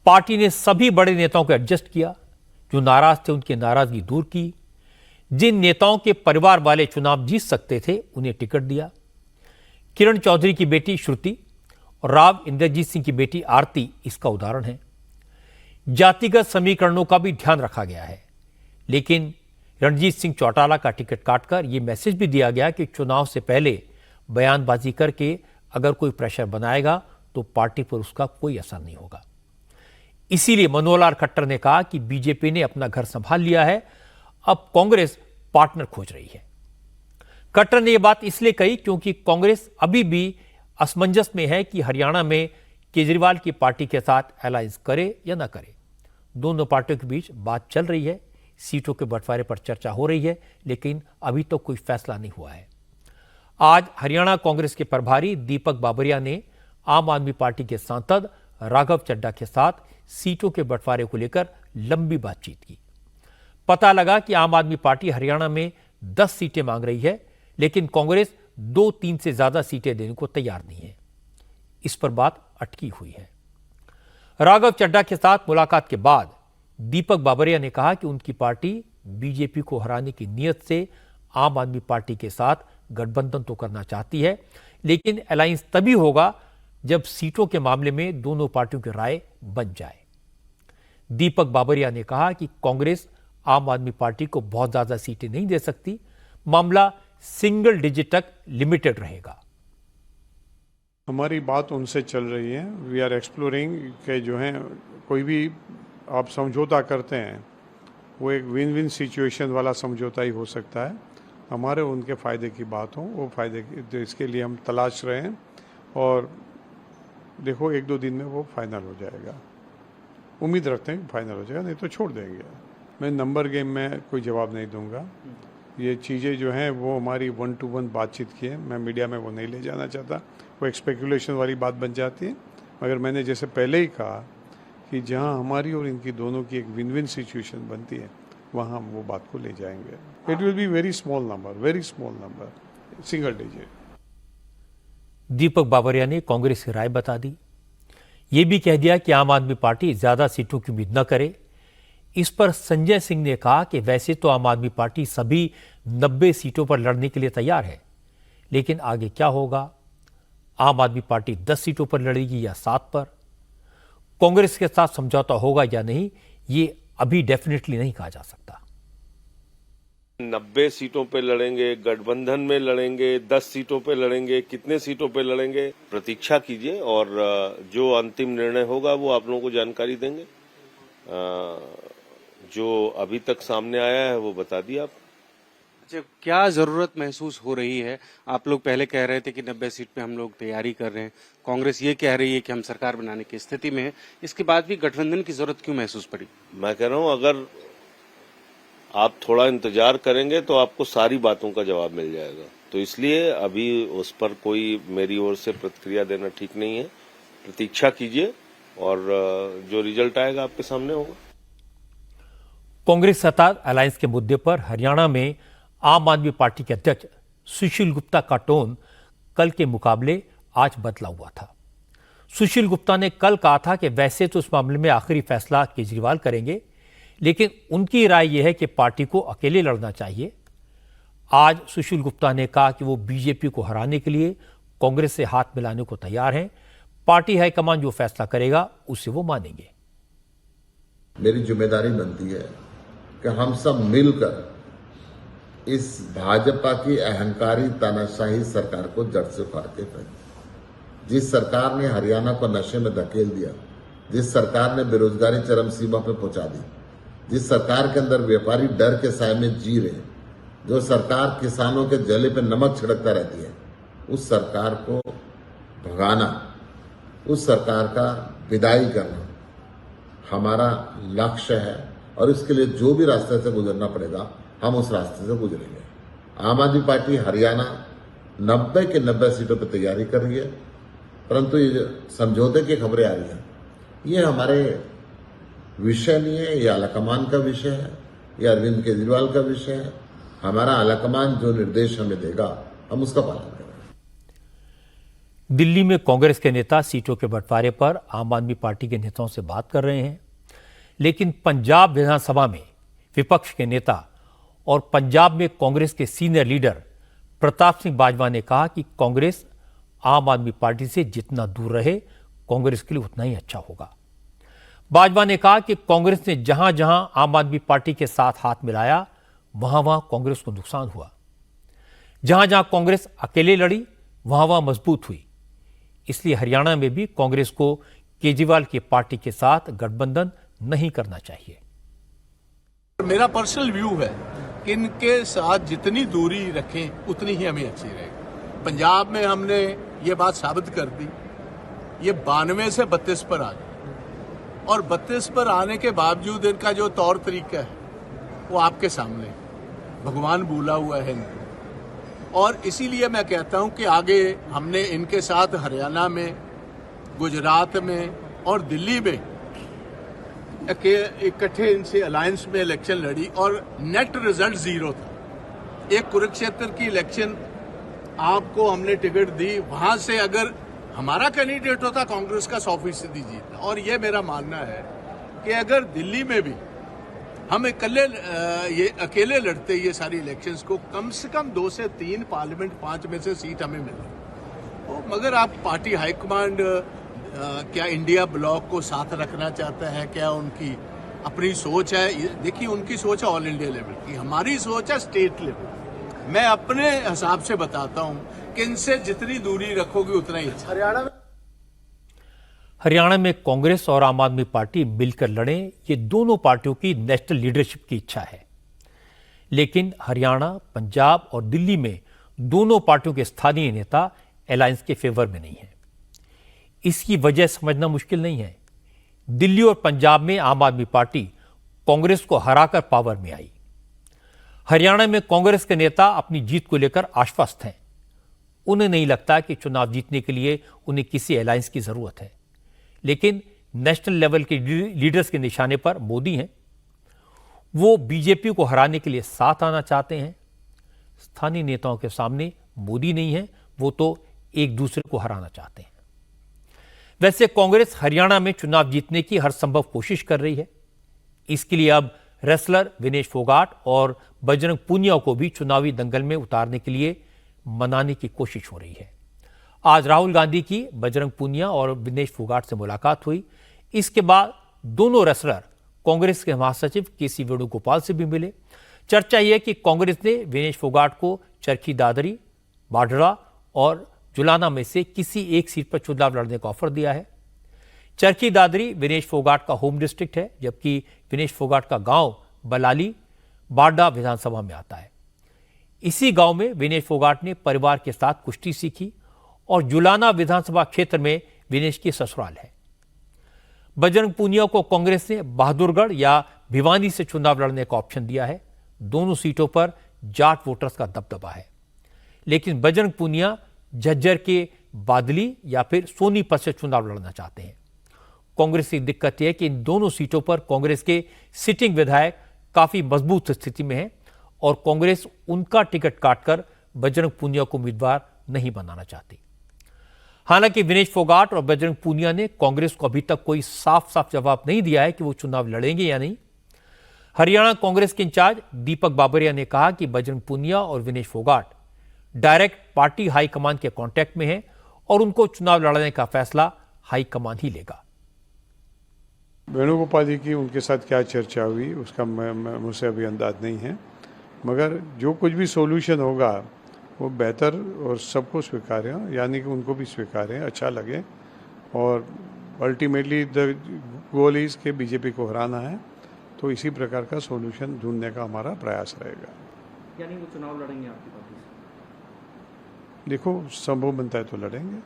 पार्टी ने सभी बड़े नेताओं को एडजस्ट किया, जो नाराज थे उनकी नाराजगी दूर की। जिन नेताओं के परिवार वाले चुनाव जीत सकते थे उन्हें टिकट दिया। किरण चौधरी की बेटी श्रुति और राव इंद्रजीत सिंह की बेटी आरती इसका उदाहरण है। जातिगत समीकरणों का भी ध्यान रखा गया है, लेकिन रणजीत सिंह चौटाला का टिकट काटकर यह मैसेज भी दिया गया कि चुनाव से पहले बयानबाजी करके अगर कोई प्रेशर बनाएगा तो पार्टी पर उसका कोई असर नहीं होगा। इसीलिए मनोहर लाल खट्टर ने कहा कि बीजेपी ने अपना घर संभाल लिया है, अब कांग्रेस पार्टनर खोज रही है। खट्टर ने यह बात इसलिए कही क्योंकि कांग्रेस अभी भी असमंजस में है कि हरियाणा में केजरीवाल की पार्टी के साथ अलायंस करे या ना करे। दोनों पार्टियों के बीच बात चल रही है, सीटों के बंटवारे पर चर्चा हो रही है, लेकिन अभी तक कोई फैसला नहीं हुआ है। आज हरियाणा कांग्रेस के प्रभारी दीपक बाबरिया ने आम आदमी पार्टी के सांसद राघव चड्ढा के साथ सीटों के बंटवारे को लेकर लंबी बातचीत की। पता लगा कि आम आदमी पार्टी हरियाणा में 10 सीटें मांग रही है, लेकिन कांग्रेस 2-3 से ज्यादा सीटें देने को तैयार नहीं है। इस पर बात अटकी हुई है। राघव चड्ढा के साथ मुलाकात के बाद दीपक बाबरिया ने कहा कि उनकी पार्टी बीजेपी को हराने की नीयत से आम आदमी पार्टी के साथ गठबंधन तो करना चाहती है, लेकिन अलायंस तभी होगा जब सीटों के मामले में दोनों पार्टियों की राय बन जाए। दीपक बाबरिया ने कहा कि कांग्रेस आम आदमी पार्टी को बहुत ज्यादा सीटें नहीं दे सकती, मामला सिंगल डिजिट तक लिमिटेड रहेगा। हमारी बात उनसे चल रही है। वी आर एक्सप्लोरिंग के जो है कोई भी आप समझौता करते हैं वो एक विन विन सिचुएशन वाला समझौता ही हो सकता है। हमारे उनके फ़ायदे की बात हो, वो फ़ायदे की इसके लिए हम तलाश रहे हैं और देखो 1-2 दिन में वो फाइनल हो जाएगा। उम्मीद रखते हैं कि फाइनल हो जाएगा, नहीं तो छोड़ देंगे। मैं नंबर गेम में कोई जवाब नहीं दूंगा। ये चीज़ें जो हैं वो हमारी 1-to-1 बातचीत की है, मैं मीडिया में वो नहीं ले जाना चाहता, वो एक स्पेकुलेशन वाली बात बन जाती है। मगर मैंने जैसे पहले ही कहा कि जहां हमारी और इनकी दोनों की एक विन विन सिचुएशन बनती है वहां हम वो बात को ले जाएंगे। It will be very small number, single digit. Deepak Babaria ने कांग्रेस की राय बता दी। यह भी कह दिया कि आम आदमी पार्टी ज्यादा सीटों की उम्मीद न करे। इस पर संजय सिंह ने कहा कि वैसे तो आम आदमी पार्टी सभी 90 सीटों पर लड़ने के लिए तैयार है, लेकिन आगे क्या होगा? आम आदमी पार्टी 10 सीटों पर लड़ेगी या 7 पर? कांग्रेस के साथ समझौता होगा या नहीं, ये अभी डेफिनेटली नहीं कहा जा सकता। 90 सीटों पे लड़ेंगे, गठबंधन में लड़ेंगे, 10 सीटों पे लड़ेंगे, कितने सीटों पे लड़ेंगे, प्रतीक्षा कीजिए और जो अंतिम निर्णय होगा वो आप लोगों को जानकारी देंगे। जो अभी तक सामने आया है वो बता दिया आप। अच्छा, क्या जरूरत महसूस हो रही है? आप लोग पहले कह रहे थे कि 90 सीट पे हम लोग तैयारी कर रहे हैं, कांग्रेस ये कह रही है कि हम सरकार बनाने की स्थिति में है, इसके बाद भी गठबंधन की जरूरत क्यों महसूस पड़ी? मैं कह रहा हूं अगर आप थोड़ा इंतजार करेंगे तो आपको सारी बातों का जवाब मिल जाएगा, तो इसलिए अभी उस पर कोई मेरी ओर से प्रतिक्रिया देना ठीक नहीं है। प्रतीक्षा कीजिए और जो रिजल्ट आएगा आपके सामने होगा। कांग्रेस सत्ता अलायंस के मुद्दे पर हरियाणा में आम आदमी पार्टी के अध्यक्ष सुशील गुप्ता का टोन कल के मुकाबले आज बदला हुआ था। सुशील गुप्ता ने कल कहा था कि वैसे तो इस मामले में आखिरी फैसला केजरीवाल करेंगे, लेकिन उनकी राय यह है कि पार्टी को अकेले लड़ना चाहिए। आज सुशील गुप्ता ने कहा कि वो बीजेपी को हराने के लिए कांग्रेस से हाथ मिलाने को तैयार हैं। पार्टी हाईकमान जो फैसला करेगा उसे वो मानेंगे। मेरी जिम्मेदारी बनती है कि हम सब मिलकर इस भाजपा की अहंकारी तानाशाही सरकार को जड़ से उखाड़ के फेंकें। जिस सरकार ने हरियाणा को नशे में धकेल दिया, जिस सरकार ने बेरोजगारी चरम सीमा पर पहुंचा दी, जिस सरकार के अंदर व्यापारी डर के साए में जी रहे, जो सरकार किसानों के जले पे नमक छिड़कता रहती है, उस सरकार को भगाना, उस सरकार का विदाई करना हमारा लक्ष्य है और इसके लिए जो भी रास्ते से गुजरना पड़ेगा हम उस रास्ते से गुजरेंगे। आम आदमी पार्टी हरियाणा 90 के 90 सीटों पर तैयारी कर रही है, परंतु ये समझौते की खबरें आ रही हैं, ये हमारे विषय नहीं है, ये आलाकमान का विषय है, ये अरविंद केजरीवाल का विषय है। हमारा आलाकमान जो निर्देश हमें देगा हम उसका पालन करेंगे। दिल्ली में कांग्रेस के नेता सीटों के बंटवारे पर आम आदमी पार्टी के नेताओं से बात कर रहे हैं, लेकिन पंजाब विधानसभा में विपक्ष के नेता और पंजाब में कांग्रेस के सीनियर लीडर प्रताप सिंह बाजवा ने कहा कि कांग्रेस आम आदमी पार्टी से जितना दूर रहे कांग्रेस के लिए उतना ही अच्छा होगा। बाजवा ने कहा कि कांग्रेस ने जहां जहां आम आदमी पार्टी के साथ हाथ मिलाया वहां वहां कांग्रेस को नुकसान हुआ। जहां जहां कांग्रेस अकेले लड़ी वहां वहां मजबूत हुई। इसलिए हरियाणा में भी कांग्रेस को केजरीवाल की पार्टी के साथ गठबंधन नहीं करना चाहिए। मेरा पर्सनल व्यू है कि इनके साथ जितनी दूरी रखें उतनी ही हमें अच्छी रहेगी। पंजाब में हमने ये बात साबित कर दी, ये 92 से 32 पर आ गए और 32 पर आने के बावजूद इनका जो तौर तरीका है वो आपके सामने भगवान भूला हुआ है इनको। और इसीलिए मैं कहता हूं कि आगे हमने इनके साथ हरियाणा में, गुजरात में और दिल्ली में इकट्ठे इनसे अलायंस में इलेक्शन लड़ी और नेट रिजल्ट 0 था। एक कुरुक्षेत्र की इलेक्शन आपको हमने टिकट दी, वहां से अगर हमारा कैंडिडेट होता कांग्रेस का 100% जीता। और ये मेरा मानना है कि अगर दिल्ली में भी हम अकेले लड़ते ये सारी इलेक्शंस को, कम से कम 2 से 3 पार्लियामेंट 5 में से सीट हमें मिले। तो मगर आप पार्टी हाईकमांड क्या इंडिया ब्लॉक को साथ रखना चाहता है, क्या उनकी अपनी सोच है? देखिए उनकी सोच है ऑल इंडिया लेवल की, हमारी सोच है स्टेट लेवल। मैं अपने हिसाब से बताता हूं कि इनसे जितनी दूरी रखोगे उतना ही अच्छा। हरियाणा में कांग्रेस और आम आदमी पार्टी मिलकर लड़ें, ये दोनों पार्टियों की नेशनल लीडरशिप की इच्छा है। लेकिन हरियाणा, पंजाब और दिल्ली में दोनों पार्टियों के स्थानीय नेता अलायंस के फेवर में नहीं है। इसकी वजह समझना मुश्किल नहीं है। दिल्ली और पंजाब में आम आदमी पार्टी कांग्रेस को हराकर पावर में आई। हरियाणा में कांग्रेस के नेता अपनी जीत को लेकर आश्वस्त हैं। उन्हें नहीं लगता कि चुनाव जीतने के लिए उन्हें किसी अलायंस की जरूरत है। लेकिन नेशनल लेवल के लीडर्स के निशाने पर मोदी हैं। वो बीजेपी को हराने के लिए साथ आना चाहते हैं। स्थानीय नेताओं के सामने मोदी नहीं है, वो तो एक दूसरे को हराना चाहते हैं। वैसे कांग्रेस हरियाणा में चुनाव जीतने की हर संभव कोशिश कर रही है। इसके लिए अब रेसलर विनेश फोगाट और बजरंग पूनिया को भी चुनावी दंगल में उतारने के लिए मनाने की कोशिश हो रही है। आज राहुल गांधी की बजरंग पूनिया और विनेश फोगाट से मुलाकात हुई। इसके बाद दोनों रेसलर कांग्रेस के महासचिव केसी वेणुगोपाल से भी मिले। चर्चा यह है कि कांग्रेस ने विनेश फोगाट को चरखी दादरी, बाढ़ड़ा और जुलाना में से किसी एक सीट पर चुनाव लड़ने का ऑफर दिया है। चरखी दादरी विनेश फोगाट का होम डिस्ट्रिक्ट है, जबकि विनेश फोगाट का गांव बलाली बाड्डा विधानसभा में आता है। इसी गांव में विनेश फोगाट ने परिवार के साथ कुश्ती सीखी और जुलाना विधानसभा क्षेत्र में विनेश की ससुराल है। बजरंग पूनिया को कांग्रेस ने बहादुरगढ़ या भिवानी से चुनाव लड़ने का ऑप्शन दिया है। दोनों सीटों पर जाट वोटर्स का दबदबा है। लेकिन बजरंग पूनिया झज्जर के बादली या फिर सोनीपत से चुनाव लड़ना चाहते हैं। कांग्रेस की दिक्कत यह है कि इन दोनों सीटों पर कांग्रेस के सिटिंग विधायक काफी मजबूत स्थिति में हैं और कांग्रेस उनका टिकट काटकर बजरंग पूनिया को उम्मीदवार नहीं बनाना चाहती। हालांकि विनेश फोगाट और बजरंग पूनिया ने कांग्रेस को अभी तक कोई साफ साफ जवाब नहीं दिया है कि वो चुनाव लड़ेंगे या नहीं। हरियाणा कांग्रेस के इंचार्ज दीपक बाबरिया ने कहा कि बजरंग पूनिया और Vinesh Phogat direct party high command के कांटेक्ट में हैं और उनको चुनाव लड़ने का फैसला हाईकमान ही लेगा। वेणुगोपाल जी की उनके साथ क्या चर्चा हुई उसका मुझसे अभी अंदाज नहीं है, मगर जो कुछ भी सॉल्यूशन होगा वो बेहतर और सबको स्वीकार्य, यानी कि उनको भी स्वीकार्य, अच्छा लगे। और अल्टीमेटली द गोल इज के बीजेपी को हराना है, तो इसी प्रकार का सॉल्यूशन ढूंढने का हमारा प्रयास रहेगा। यानी वो चुनाव लड़ेंगे आपकी पार्टी से? देखो संभव बनता है तो लड़ेंगे।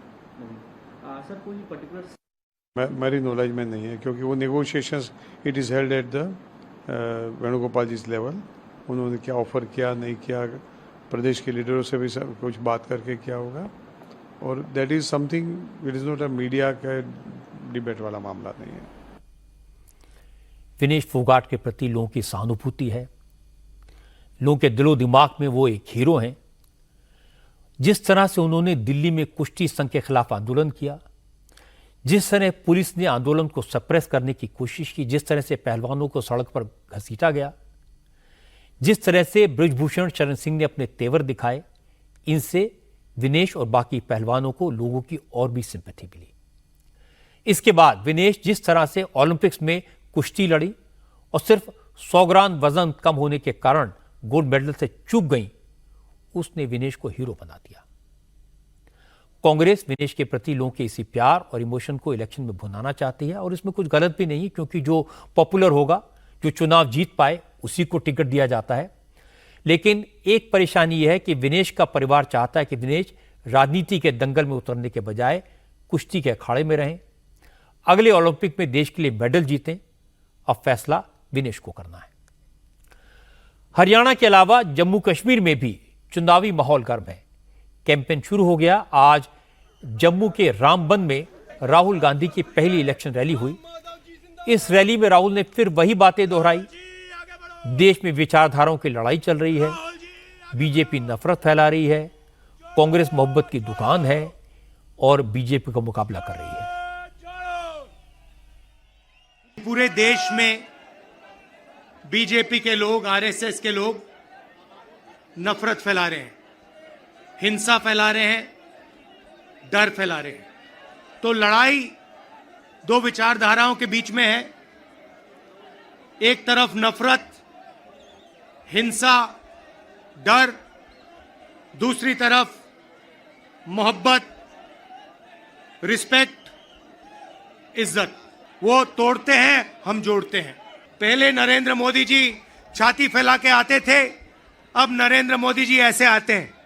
सर कोई पर्टिकुलर मेरी नॉलेज में नहीं है, क्योंकि वो negotiations it is held at the Venugopal ji level. उन्होंने क्या ऑफर किया नहीं किया, प्रदेश के लीडरों से भी सब कुछ बात करके क्या होगा, और that is something, it is not a media का डिबेट वाला मामला नहीं है। विनेश फोगाट के प्रति लोगों की सहानुभूति है। लोगों के दिलो दिमाग में वो एक हीरो हैं। जिस तरह से उन्होंने दिल्ली में कुश्ती संघ के खिलाफ आंदोलन किया, जिस तरह पुलिस ने आंदोलन को सप्रेस करने की कोशिश की, जिस तरह से पहलवानों को सड़क पर घसीटा गया, जिस तरह से बृजभूषण शरण सिंह ने अपने तेवर दिखाए, इनसे विनेश और बाकी पहलवानों को लोगों की और भी सिंपैथी मिली। इसके बाद विनेश जिस तरह से ओलंपिक्स में कुश्ती लड़ी और सिर्फ 100 ग्राम वजन कम होने के कारण गोल्ड मेडल से चूक गई, उसने विनेश को हीरो बना दिया। कांग्रेस विनेश के प्रति लोगों के इसी प्यार और इमोशन को इलेक्शन में भुनाना चाहती है और इसमें कुछ गलत भी नहीं, क्योंकि जो पॉपुलर होगा, जो चुनाव जीत पाए, उसी को टिकट दिया जाता है। लेकिन एक परेशानी यह है कि विनेश का परिवार चाहता है कि विनेश राजनीति के दंगल में उतरने के बजाय कुश्ती के अखाड़े में रहें, अगले ओलंपिक में देश के लिए मेडल जीतें। अब फैसला विनेश को करना है। हरियाणा के अलावा जम्मू कश्मीर में भी चुनावी माहौल गर्म है। कैंपेन शुरू हो गया। आज जम्मू के रामबन में राहुल गांधी की पहली इलेक्शन रैली हुई। इस रैली में राहुल ने फिर वही बातें दोहराई। देश में विचारधाराओं की लड़ाई चल रही है, बीजेपी नफरत फैला रही है, कांग्रेस मोहब्बत की दुकान है और बीजेपी का मुकाबला कर रही है। पूरे देश में बीजेपी के लोग, आरएसएस के लोग नफरत फैला रहे हैं, हिंसा फैला रहे हैं, डर फैला रहे हैं। तो लड़ाई दो विचारधाराओं के बीच में है। एक तरफ नफरत, हिंसा, डर, दूसरी तरफ मोहब्बत, रिस्पेक्ट, इज्जत। वो तोड़ते हैं, हम जोड़ते हैं। पहले नरेंद्र मोदी जी छाती फैला के आते थे, अब नरेंद्र मोदी जी ऐसे आते हैं।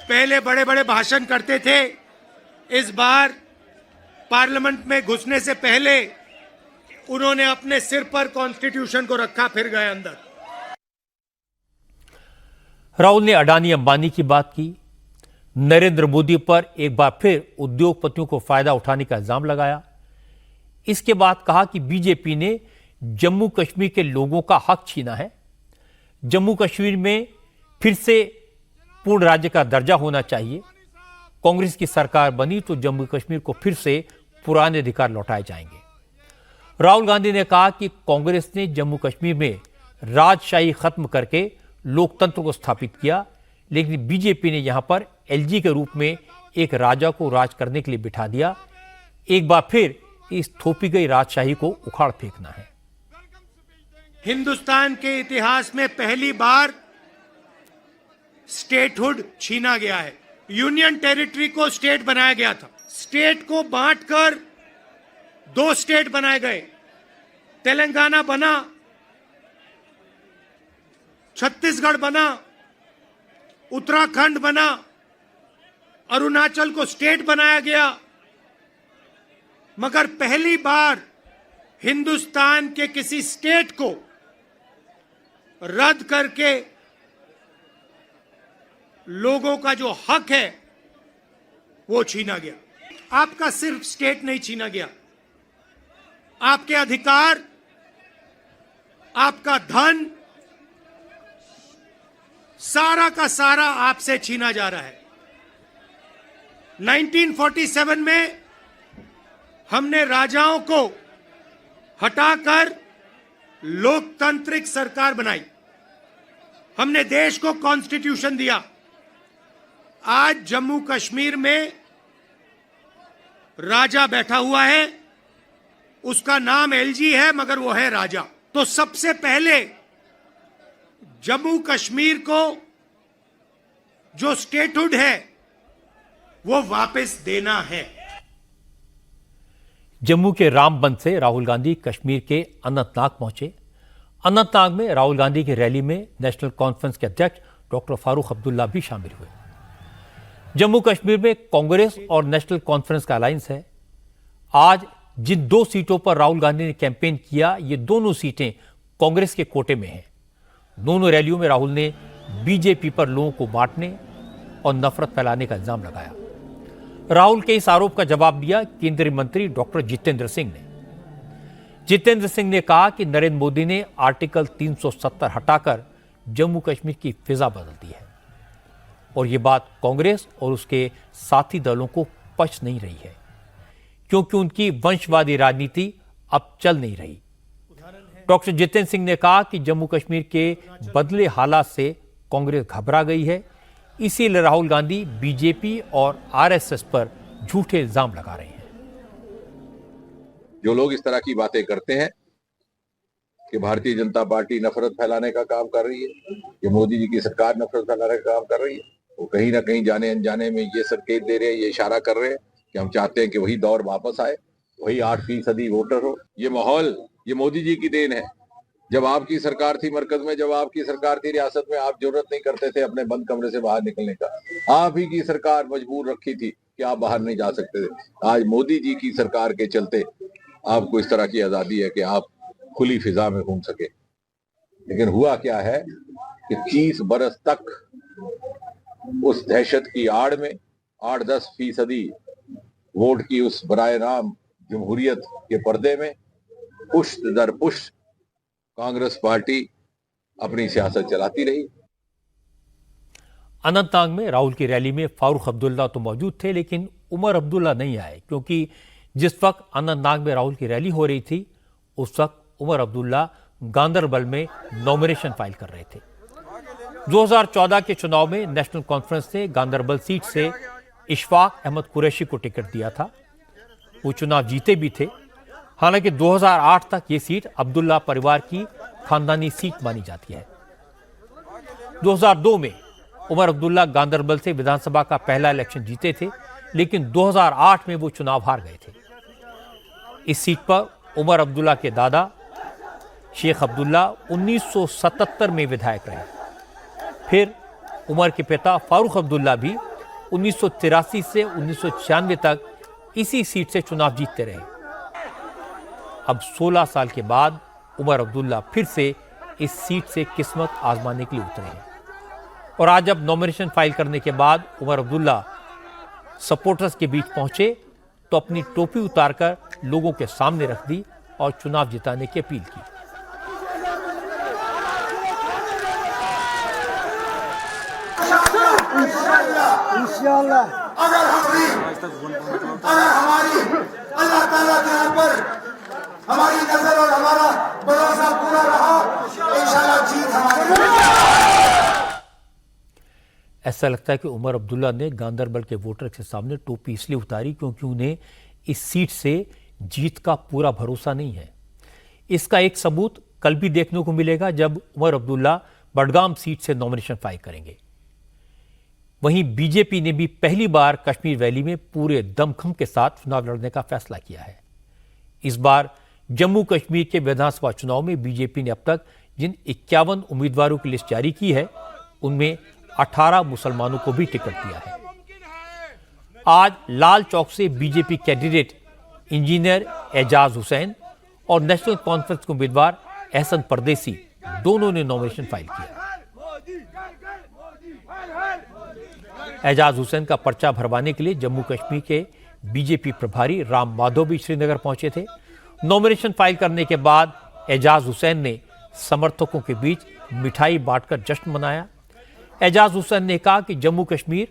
पहले बड़े बड़े भाषण करते थे, इस बार पार्लियामेंट में घुसने से पहले उन्होंने अपने सिर पर कॉन्स्टिट्यूशन को रखा, फिर गए अंदर। राहुल ने अडानी अंबानी की बात की, नरेंद्र मोदी पर एक बार फिर उद्योगपतियों को फायदा उठाने का इल्जाम लगाया। इसके बाद कहा कि बीजेपी ने जम्मू कश्मीर के लोगों का हक छीना है। जम्मू कश्मीर में फिर से पूर्ण राज्य का दर्जा होना चाहिए। कांग्रेस की सरकार बनी तो जम्मू कश्मीर को फिर से पुराने अधिकार लौटाए जाएंगे। राहुल गांधी ने कहा कि कांग्रेस ने जम्मू कश्मीर में राजशाही खत्म करके लोकतंत्र को स्थापित किया, लेकिन बीजेपी ने यहां पर एलजी के रूप में एक राजा को राज करने के लिए बिठा दिया। एक बार फिर इस थोपी गई राजशाही को उखाड़ फेंकना है। हिंदुस्तान के इतिहास में पहली बार स्टेटहुड छीना गया है। यूनियन टेरिटरी को स्टेट बनाया गया था। स्टेट को बांटकर दो स्टेट बनाए गए। तेलंगाना बना, छत्तीसगढ़ बना, उत्तराखंड बना, अरुणाचल को स्टेट बनाया गया। मगर पहली बार हिंदुस्तान के किसी स्टेट को रद्द करके लोगों का जो हक है वो छीना गया। आपका सिर्फ स्टेट नहीं छीना गया, आपके अधिकार, आपका धन, सारा का सारा आपसे छीना जा रहा है। 1947 में हमने राजाओं को हटाकर लोकतांत्रिक सरकार बनाई। हमने देश को कॉन्स्टिट्यूशन दिया। आज जम्मू कश्मीर में राजा बैठा हुआ है, उसका नाम एलजी है, मगर वो है राजा। तो सबसे पहले जम्मू कश्मीर को जो स्टेटहुड है वो वापस देना है। जम्मू के रामबन से राहुल गांधी कश्मीर के अनंतनाग पहुंचे। अनंतनाग में राहुल गांधी की रैली में नेशनल कॉन्फ्रेंस के अध्यक्ष डॉक्टर फारूक अब्दुल्ला भी शामिल हुए। जम्मू कश्मीर में कांग्रेस और नेशनल कॉन्फ्रेंस का अलायंस है। आज जिन दो सीटों पर राहुल गांधी ने कैंपेन किया, ये दोनों सीटें कांग्रेस के कोटे में हैं। दोनों रैलियों में राहुल ने बीजेपी पर लोगों को बांटने और नफरत फैलाने का इल्जाम लगाया। राहुल के इस आरोप का जवाब दिया केंद्रीय मंत्री डॉक्टर जितेंद्र सिंह ने। जितेंद्र सिंह ने कहा कि नरेंद्र मोदी ने आर्टिकल 370 हटाकर जम्मू कश्मीर की फिजा बदल दी है और यह बात कांग्रेस और उसके साथी दलों को पच नहीं रही है, क्योंकि उनकी वंशवादी राजनीति अब चल नहीं रही। डॉक्टर जितेंद्र सिंह ने कहा कि जम्मू कश्मीर के बदले हालात से कांग्रेस घबरा गई है, इसीलिए राहुल गांधी बीजेपी और आरएसएस पर झूठे इल्जाम लगा रहे हैं। जो लोग इस तरह की बातें करते हैं कि भारतीय जनता पार्टी नफरत फैलाने का काम कर रही है, कि मोदी जी की सरकार नफरत फैलाने का काम कर रही है। वो कहीं ना कहीं जाने अनजाने में ये संकेत दे रहे हैं, ये इशारा कर रहे हैं कि हम चाहते हैं कि वही दौर वापस आए, वही 8% वोटर हो। ये माहौल ये मोदी जी की देन है। जब आपकी सरकार थी मरकज में, जब आपकी सरकार थी रियासत में, आप जरूरत नहीं करते थे अपने बंद कमरे से बाहर निकलने का। आप ही की सरकार मजबूर रखी थी कि आप बाहर नहीं जा सकते थे। आज मोदी जी की सरकार के चलते आपको इस तरह की आजादी है कि आप खुली फिजा में घूम सके। लेकिन हुआ क्या है कि 30 बरस तक उस दहशत की आड़ में 8-10% वोट की उस बराए राम जमहूरियत के पर्दे में पुश्त दर पुश्त कांग्रेस पार्टी अपनी सियासत चलाती रही। अनंतनाग में राहुल की रैली में फारूक अब्दुल्ला तो मौजूद थे, लेकिन उमर अब्दुल्ला नहीं आए, क्योंकि जिस वक्त अनंतनाग में राहुल की रैली हो रही थी उस वक्त उमर अब्दुल्ला गांदरबल में नॉमिनेशन फाइल कर रहे थे। 2014 के चुनाव में नेशनल कॉन्फ्रेंस ने गांदरबल सीट से इशफाक अहमद कुरैशी को टिकट दिया था। वो चुनाव जीते भी थे। हालांकि 2008 तक ये सीट अब्दुल्ला परिवार की खानदानी सीट मानी जाती है। 2002 में उमर अब्दुल्ला गांदरबल से विधानसभा का पहला इलेक्शन जीते थे, लेकिन 2008 में वो चुनाव हार गए थे। इस सीट पर उमर अब्दुल्ला के दादा शेख अब्दुल्ला 1977 में विधायक रहे। फिर उमर के पिता फारूक अब्दुल्ला भी 1983 से 1996 तक इसी सीट से चुनाव जीतते रहे। अब 16 साल के बाद उमर अब्दुल्ला फिर से इस सीट से किस्मत आजमाने के लिए उतरे हैं। और आज जब नॉमिनेशन फाइल करने के बाद उमर अब्दुल्ला सपोर्टर्स के बीच पहुंचे तो अपनी टोपी उतारकर लोगों के सामने रख दी और चुनाव जिताने की अपील की। अगर हमारी अल्लाह ताला के यहाँ पर हमारी नजर और हमारा भरोसा पूरा रहा, इंशाल्लाह जीत हमारी। ऐसा लगता है कि उमर अब्दुल्ला ने गांदरबल के वोटर के सामने टोपी इसलिए उतारी क्योंकि उन्हें इस सीट से जीत का पूरा भरोसा नहीं है। इसका एक सबूत कल भी देखने को मिलेगा जब उमर अब्दुल्ला बडगाम सीट से नॉमिनेशन फाइल करेंगे। वहीं बीजेपी ने भी पहली बार कश्मीर वैली में पूरे दमखम के साथ चुनाव लड़ने का फैसला किया है। इस बार जम्मू कश्मीर के विधानसभा चुनाव में बीजेपी ने अब तक जिन 51 उम्मीदवारों की लिस्ट जारी की है उनमें 18 मुसलमानों को भी टिकट दिया है। आज लाल चौक से BJP candidate engineer Ejaz Hussain और नेशनल कॉन्फ्रेंस के उम्मीदवार एहसन परदेसी दोनों ने नॉमिनेशन फाइल किया। एजाज हुसैन का पर्चा भरवाने के लिए जम्मू कश्मीर के बीजेपी प्रभारी राम माधव भी श्रीनगर पहुंचे थे। नॉमिनेशन फाइल करने के बाद एजाज हुसैन ने समर्थकों के बीच मिठाई बांटकर जश्न मनाया। एजाज हुसैन ने कहा कि जम्मू कश्मीर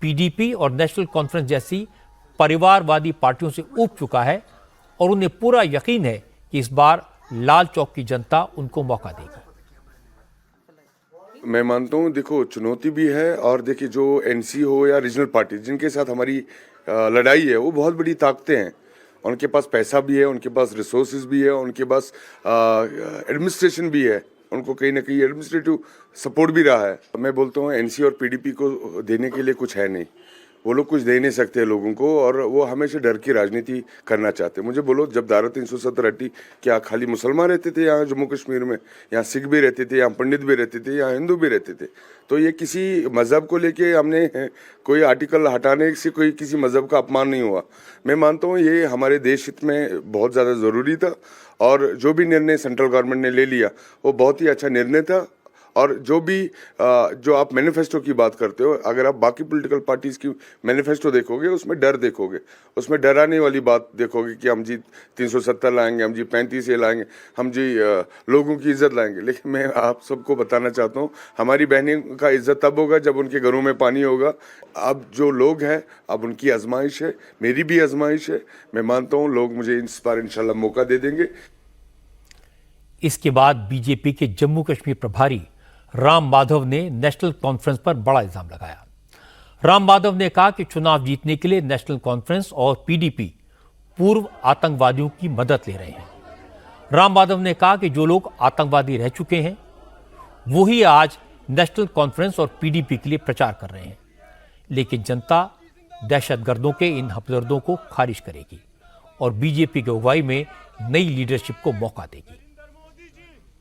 पीडीपी और नेशनल कॉन्फ्रेंस जैसी परिवारवादी पार्टियों से ऊब चुका है और उन्हें पूरा यकीन है कि इस बार लाल चौक की जनता उनको मौका देगी। मैं मानता हूँ, देखो चुनौती भी है और देखिए जो एनसी हो या रीजनल पार्टी जिनके साथ हमारी लड़ाई है वो बहुत बड़ी ताकतें हैं। उनके पास पैसा भी है, उनके पास रिसोर्सेज भी है, उनके पास एडमिनिस्ट्रेशन भी है, उनको कहीं ना कहीं एडमिनिस्ट्रेटिव सपोर्ट भी रहा है। मैं बोलता हूँ एनसी और पीडीपी को देने के लिए कुछ है नहीं, वो लोग कुछ दे नहीं सकते लोगों को और वो हमेशा डर की राजनीति करना चाहते हैं। मुझे बोलो, जब धारा 370 हटी, क्या खाली मुसलमान रहते थे यहाँ जम्मू कश्मीर में? यहाँ सिख भी रहते थे, यहाँ पंडित भी रहते थे, यहाँ हिंदू भी रहते थे। तो ये किसी मजहब को लेके हमने कोई आर्टिकल हटाने से कोई किसी मजहब का अपमान नहीं हुआ। मैं मानता हूँ ये हमारे देश हित में बहुत ज़्यादा ज़रूरी था और जो भी निर्णय सेंट्रल गवर्नमेंट ने ले लिया वो बहुत ही अच्छा निर्णय था। और जो आप मैनिफेस्टो की बात करते हो, अगर आप बाकी पॉलिटिकल पार्टीज की मैनिफेस्टो देखोगे उसमें डर देखोगे, उसमें डराने वाली बात देखोगे कि हम जी 370 लाएंगे, हम जी 35 ये लाएंगे, हम जी लोगों की इज्जत लाएंगे। लेकिन मैं आप सबको बताना चाहता हूँ हमारी बहनें का इज्जत तब होगा जब उनके घरों में पानी होगा। अब जो लोग हैं अब उनकी आजमाइश है, मेरी भी आजमाइश है। मैं मानता हूँ लोग मुझे इस बार इंशाल्लाह मौका दे देंगे। इसके बाद बीजेपी के जम्मू कश्मीर प्रभारी राम माधव ने नेशनल कॉन्फ्रेंस पर बड़ा इल्जाम लगाया। राम माधव ने कहा कि चुनाव जीतने के लिए नेशनल कॉन्फ्रेंस और पीडीपी पूर्व आतंकवादियों की मदद ले रहे हैं। राम माधव ने कहा कि जो लोग आतंकवादी रह चुके हैं वो ही आज नेशनल कॉन्फ्रेंस और पीडीपी के लिए प्रचार कर रहे हैं, लेकिन जनता दहशतगर्दों के इन हमदर्दों को खारिज करेगी और बीजेपी की अगुवाई में नई लीडरशिप को मौका देगी।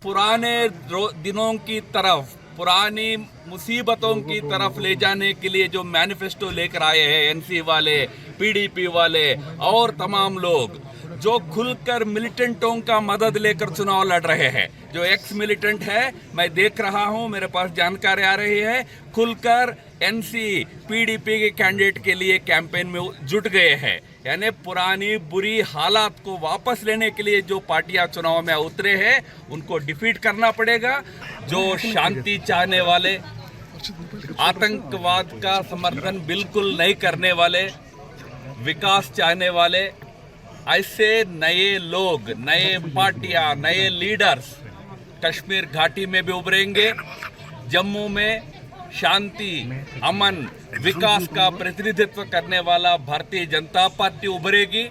पुराने दिनों की तरफ, पुरानी मुसीबतों की तरफ ले जाने के लिए जो मैनिफेस्टो लेकर आए हैं एनसी वाले, पीडीपी वाले और तमाम लोग जो खुलकर मिलिटेंटों का मदद लेकर चुनाव लड़ रहे हैं, जो एक्स मिलिटेंट है, मैं देख रहा हूं, मेरे पास जानकारी आ रही है, खुलकर एनसी पीडीपी के कैंडिडेट के लिए कैंपेन में जुट गए हैं। यानी पुरानी बुरी हालात को वापस लेने के लिए जो पार्टियां चुनाव में उतरे हैं उनको डिफीट करना पड़ेगा। जो शांति चाहने वाले, आतंकवाद का समर्थन बिल्कुल नहीं करने वाले, विकास चाहने वाले, ऐसे नए लोग, नए पार्टियां, नए लीडर्स कश्मीर घाटी में भी उभरेंगे। जम्मू में शांति, अमन, विकास का प्रतिनिधित्व करने वाला भारतीय जनता पार्टी उभरेगी।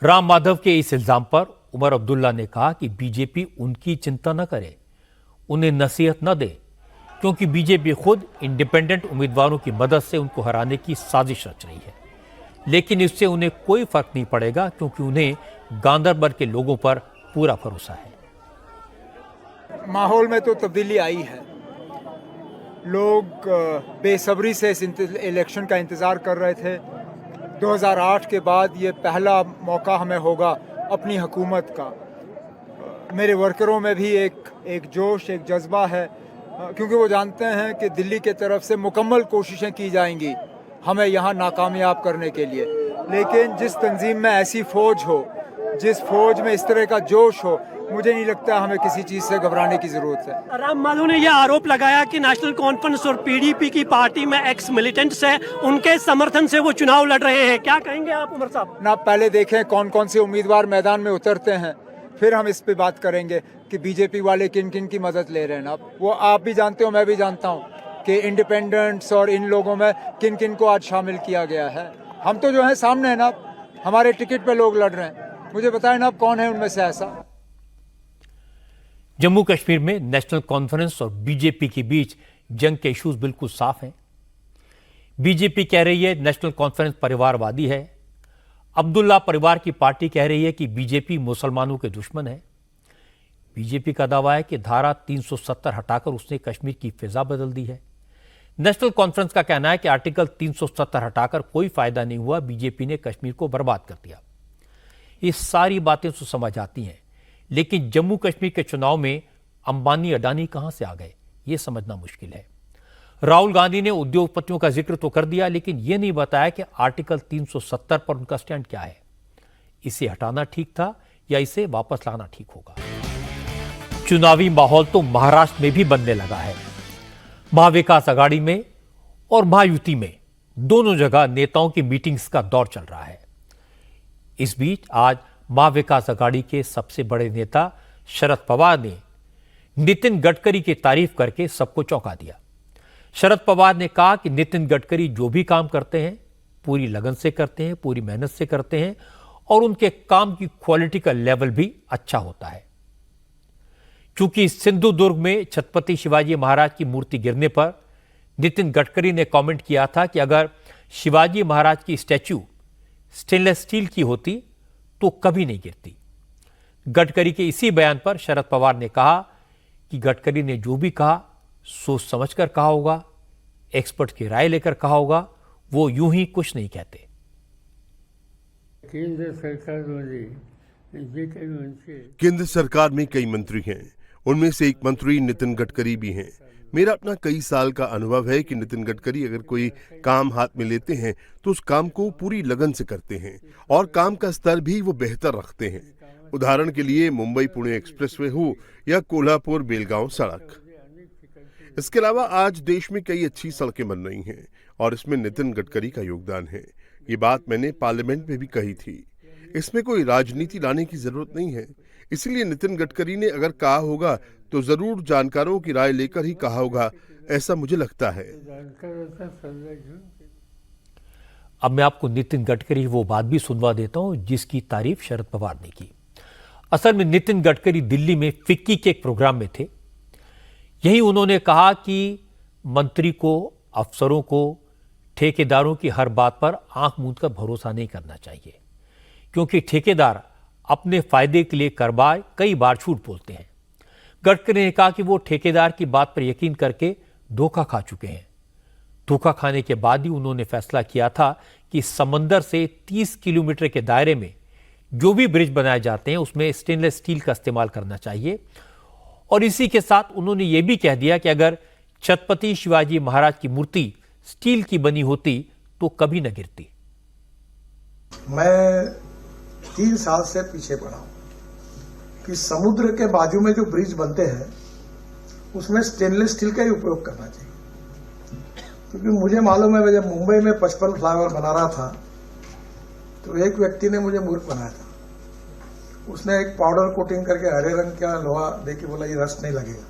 राम माधव के इस इल्जाम पर उमर अब्दुल्ला ने कहा कि बीजेपी उनकी चिंता न करे, उन्हें नसीहत न दे, क्योंकि बीजेपी खुद इंडिपेंडेंट उम्मीदवारों की मदद से उनको हराने की साजिश रच रही है, लेकिन इससे उन्हें कोई फर्क नहीं पड़ेगा क्योंकि उन्हें गांधरबल के लोगों पर पूरा भरोसा है। माहौल में तो तब्दीली आई है, लोग बेसब्री से इस इलेक्शन का इंतज़ार कर रहे थे। 2008 के बाद ये पहला मौका हमें होगा अपनी हुकूमत का। मेरे वर्करों में भी एक जोश, एक जज्बा है, क्योंकि वो जानते हैं कि दिल्ली के तरफ से मुकम्मल कोशिशें की जाएंगी हमें यहाँ नाकामयाब करने के लिए। लेकिन जिस तंजीम में ऐसी फ़ौज हो, जिस फ़ौज में इस तरह का जोश हो, मुझे नहीं लगता हमें किसी चीज़ से घबराने की ज़रूरत है। राम माधव ने यह आरोप लगाया कि नेशनल कॉन्फ्रेंस और पीडीपी की पार्टी में एक्स मिलिटेंट्स हैं, उनके समर्थन से वो चुनाव लड़ रहे हैं। क्या कहेंगे आप उमर साहब? ना पहले देखें कौन कौन से उम्मीदवार मैदान में उतरते हैं, फिर हम इस पे बात करेंगे कि बीजेपी वाले किन किन की मदद ले रहे हैं। ना वो आप भी जानते हो, मैं भी जानता हूँ कि इंडिपेंडेंट्स और इन लोगों में किन किन को आज शामिल किया गया है। हम तो जो है सामने है ना, हमारे टिकट पे लोग लड़ रहे हैं, मुझे बताएं ना कौन है उनमें से ऐसा। जम्मू कश्मीर में नेशनल कॉन्फ्रेंस और बीजेपी के बीच जंग के इश्यूज बिल्कुल साफ हैं। बीजेपी कह रही है नेशनल कॉन्फ्रेंस परिवारवादी है, अब्दुल्ला परिवार की पार्टी कह रही है कि बीजेपी मुसलमानों के दुश्मन है। बीजेपी का दावा है कि धारा 370 हटाकर उसने कश्मीर की फिजा बदल दी है। नेशनल कॉन्फ्रेंस का कहना है कि आर्टिकल 370 हटाकर कोई फायदा नहीं हुआ, बीजेपी ने कश्मीर को बर्बाद कर दिया। ये सारी बातें तो समझ आती हैं, लेकिन जम्मू कश्मीर के चुनाव में अंबानी अडानी कहां से आ गए, यह समझना मुश्किल है। राहुल गांधी ने उद्योगपतियों का जिक्र तो कर दिया, लेकिन यह नहीं बताया कि आर्टिकल 370 पर उनका स्टैंड क्या है। इसे हटाना ठीक था या इसे वापस लाना ठीक होगा। चुनावी माहौल तो महाराष्ट्र में भी बनने लगा है। महाविकास आघाड़ी में और महायुति में दोनों जगह नेताओं की मीटिंग्स का दौर चल रहा है। इस बीच आज महाविकास आघाड़ी के सबसे बड़े नेता शरद पवार ने नितिन गडकरी की तारीफ करके सबको चौंका दिया। शरद पवार ने कहा कि नितिन गडकरी जो भी काम करते हैं पूरी लगन से करते हैं, पूरी मेहनत से करते हैं और उनके काम की क्वालिटी का लेवल भी अच्छा होता है। चूंकि सिंधुदुर्ग में छत्रपति शिवाजी महाराज की मूर्ति गिरने पर नितिन गडकरी ने कमेंट किया था कि अगर शिवाजी महाराज की स्टैच्यू स्टेनलेस स्टील की होती तो कभी नहीं गिरती। गडकरी के इसी बयान पर शरद पवार ने कहा कि गडकरी ने जो भी कहा सोच समझकर कहा होगा, एक्सपर्ट की राय लेकर कहा होगा, वो यूं ही कुछ नहीं कहते। केंद्र सरकार में कई मंत्री हैं, उनमें से एक मंत्री नितिन गडकरी भी हैं। मेरा अपना कई साल का अनुभव है कि नितिन गडकरी अगर कोई काम हाथ में लेते हैं तो उस काम को पूरी लगन से करते हैं और काम का स्तर भी वो बेहतर रखते हैं। उदाहरण के लिए मुंबई पुणे एक्सप्रेसवे हो या कोल्हापुर बेलगांव सड़क। इसके अलावा आज देश में कई अच्छी सड़कें बन रही हैं और इसमें नितिन गडकरी का योगदान है। ये बात मैंने पार्लियामेंट में भी कही थी। इसमें कोई राजनीति लाने की जरूरत नहीं है। इसलिए नितिन गडकरी ने अगर कहा होगा तो जरूर जानकारों की राय लेकर ही कहा होगा, ऐसा मुझे लगता है। अब मैं आपको नितिन गडकरी वो बात भी सुनवा देता हूं जिसकी तारीफ शरद पवार ने की। असल में नितिन गडकरी दिल्ली में फिक्की के एक प्रोग्राम में थे। यही उन्होंने कहा कि मंत्री को, अफसरों को, ठेकेदारों की हर बात पर आंख मूंद कर भरोसा नहीं करना चाहिए, क्योंकि ठेकेदार अपने फायदे के लिए कई बार झूठ बोलते हैं। गडकरी ने कहा कि वो ठेकेदार की बात पर यकीन करके धोखा खा चुके हैं। धोखा खाने के बाद ही उन्होंने फैसला किया था कि समंदर से 30 किलोमीटर के दायरे में जो भी ब्रिज बनाए जाते हैं उसमें स्टेनलेस स्टील का इस्तेमाल करना चाहिए। और इसी के साथ उन्होंने ये भी कह दिया कि अगर छत्रपति शिवाजी महाराज की मूर्ति स्टील की बनी होती तो कभी न गिरती। मैं 3 साल से पीछे पड़ा हूं कि समुद्र के बाजू में जो ब्रिज बनते हैं उसमें स्टेनलेस स्टील का ही उपयोग करना चाहिए, क्योंकि मुझे मालूम है जब मुंबई में 55 फ्लाईओवर बना रहा था तो एक व्यक्ति ने मुझे मूर्ख बनाया था। उसने एक पाउडर कोटिंग करके हरे रंग का लोहा देके बोला ये रस्ट नहीं लगेगा।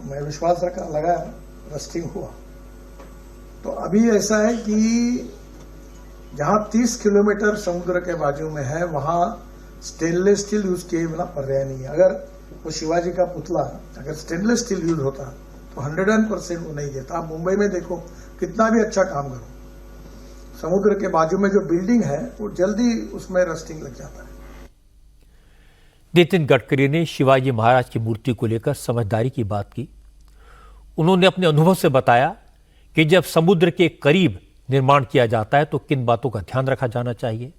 मैं विश्वास रखा, लगाया, रस्टिंग हुआ। तो अभी ऐसा है कि जहां 30 किलोमीटर समुद्र के बाजू में है वहां स्टेनलेस स्टील यूज किए बिना पर्याय नहीं है। अगर वो शिवाजी का पुतला अगर स्टेनलेस स्टील यूज होता तो 100% वो नहीं देता। आप मुंबई में देखो, कितना भी अच्छा काम करो, समुद्र के बाजू में जो बिल्डिंग है वो जल्दी उसमें रस्टिंग लग जाता है। नितिन गडकरी ने शिवाजी महाराज की मूर्ति को लेकर समझदारी की बात की। उन्होंने अपने अनुभव से बताया कि जब समुद्र के करीब निर्माण किया जाता है तो किन बातों का ध्यान रखा जाना चाहिए।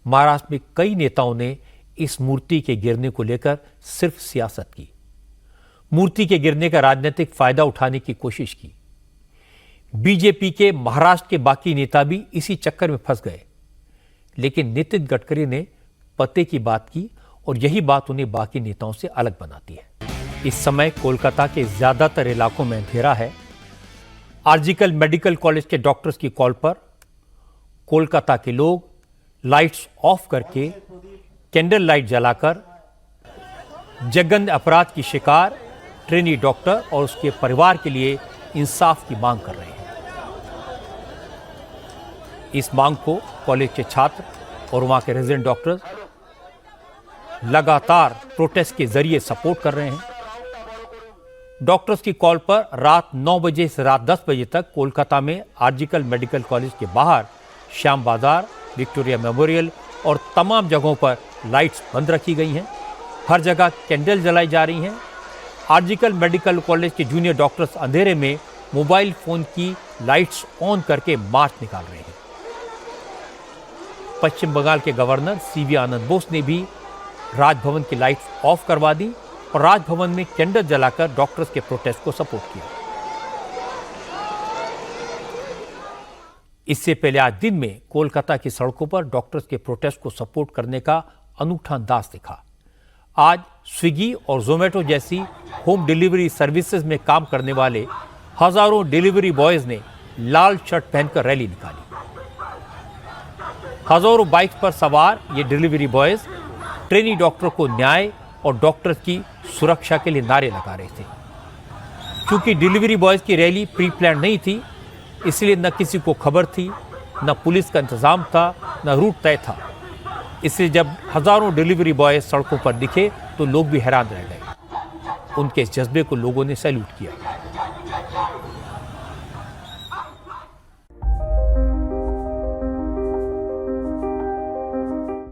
महाराष्ट्र में कई नेताओं ने इस मूर्ति के गिरने को लेकर सिर्फ सियासत की, मूर्ति के गिरने का राजनीतिक फायदा उठाने की कोशिश की। बीजेपी के महाराष्ट्र के बाकी नेता भी इसी चक्कर में फंस गए, लेकिन नितिन गडकरी ने पते की बात की और यही बात उन्हें बाकी नेताओं से अलग बनाती है। इस समय कोलकाता के ज्यादातर इलाकों में अंधेरा है। आर्जिकल मेडिकल कॉलेज के डॉक्टर्स की कॉल पर कोलकाता के लोग लाइट्स ऑफ करके कैंडल लाइट जलाकर जघन्य अपराध की शिकार ट्रेनी डॉक्टर और उसके परिवार के लिए इंसाफ की मांग कर रहे हैं। इस मांग को कॉलेज के छात्र और वहां के रेजिडेंट डॉक्टर्स लगातार प्रोटेस्ट के जरिए सपोर्ट कर रहे हैं। डॉक्टर्स की कॉल पर रात 9 बजे से रात 10 बजे तक कोलकाता में आर्जिकल मेडिकल कॉलेज के बाहर श्याम बाजार, विक्टोरिया मेमोरियल और तमाम जगहों पर लाइट्स बंद रखी गई हैं। हर जगह कैंडल जलाई जा रही हैं। आर्जिकल मेडिकल कॉलेज के जूनियर डॉक्टर्स अंधेरे में मोबाइल फोन की लाइट्स ऑन करके मार्च निकाल रहे हैं। पश्चिम बंगाल के गवर्नर सीवी आनंद बोस ने भी राजभवन की लाइट्स ऑफ करवा दी और राजभवन में कैंडल जलाकर डॉक्टर्स के प्रोटेस्ट को सपोर्ट किया। इससे पहले आज दिन में कोलकाता की सड़कों पर डॉक्टर्स के प्रोटेस्ट को सपोर्ट करने का अनूठा अंदाज दिखा। आज स्विगी और जोमेटो जैसी होम डिलीवरी सर्विसेज में काम करने वाले हजारों डिलीवरी बॉयज ने लाल शर्ट पहनकर रैली निकाली। हजारों बाइक पर सवार ये डिलीवरी बॉयज ट्रेनी डॉक्टर को न्याय और डॉक्टर्स की सुरक्षा के लिए नारे लगा रहे थे। क्योंकि डिलीवरी बॉयज की रैली प्री प्लान नहीं थी, इसलिए न किसी को खबर थी, न पुलिस का इंतजाम था, न रूट तय था। इसलिए जब हजारों डिलीवरी बॉय सड़कों पर दिखे तो लोग भी हैरान रह गए। उनके इस जज्बे को लोगों ने सैल्यूट किया।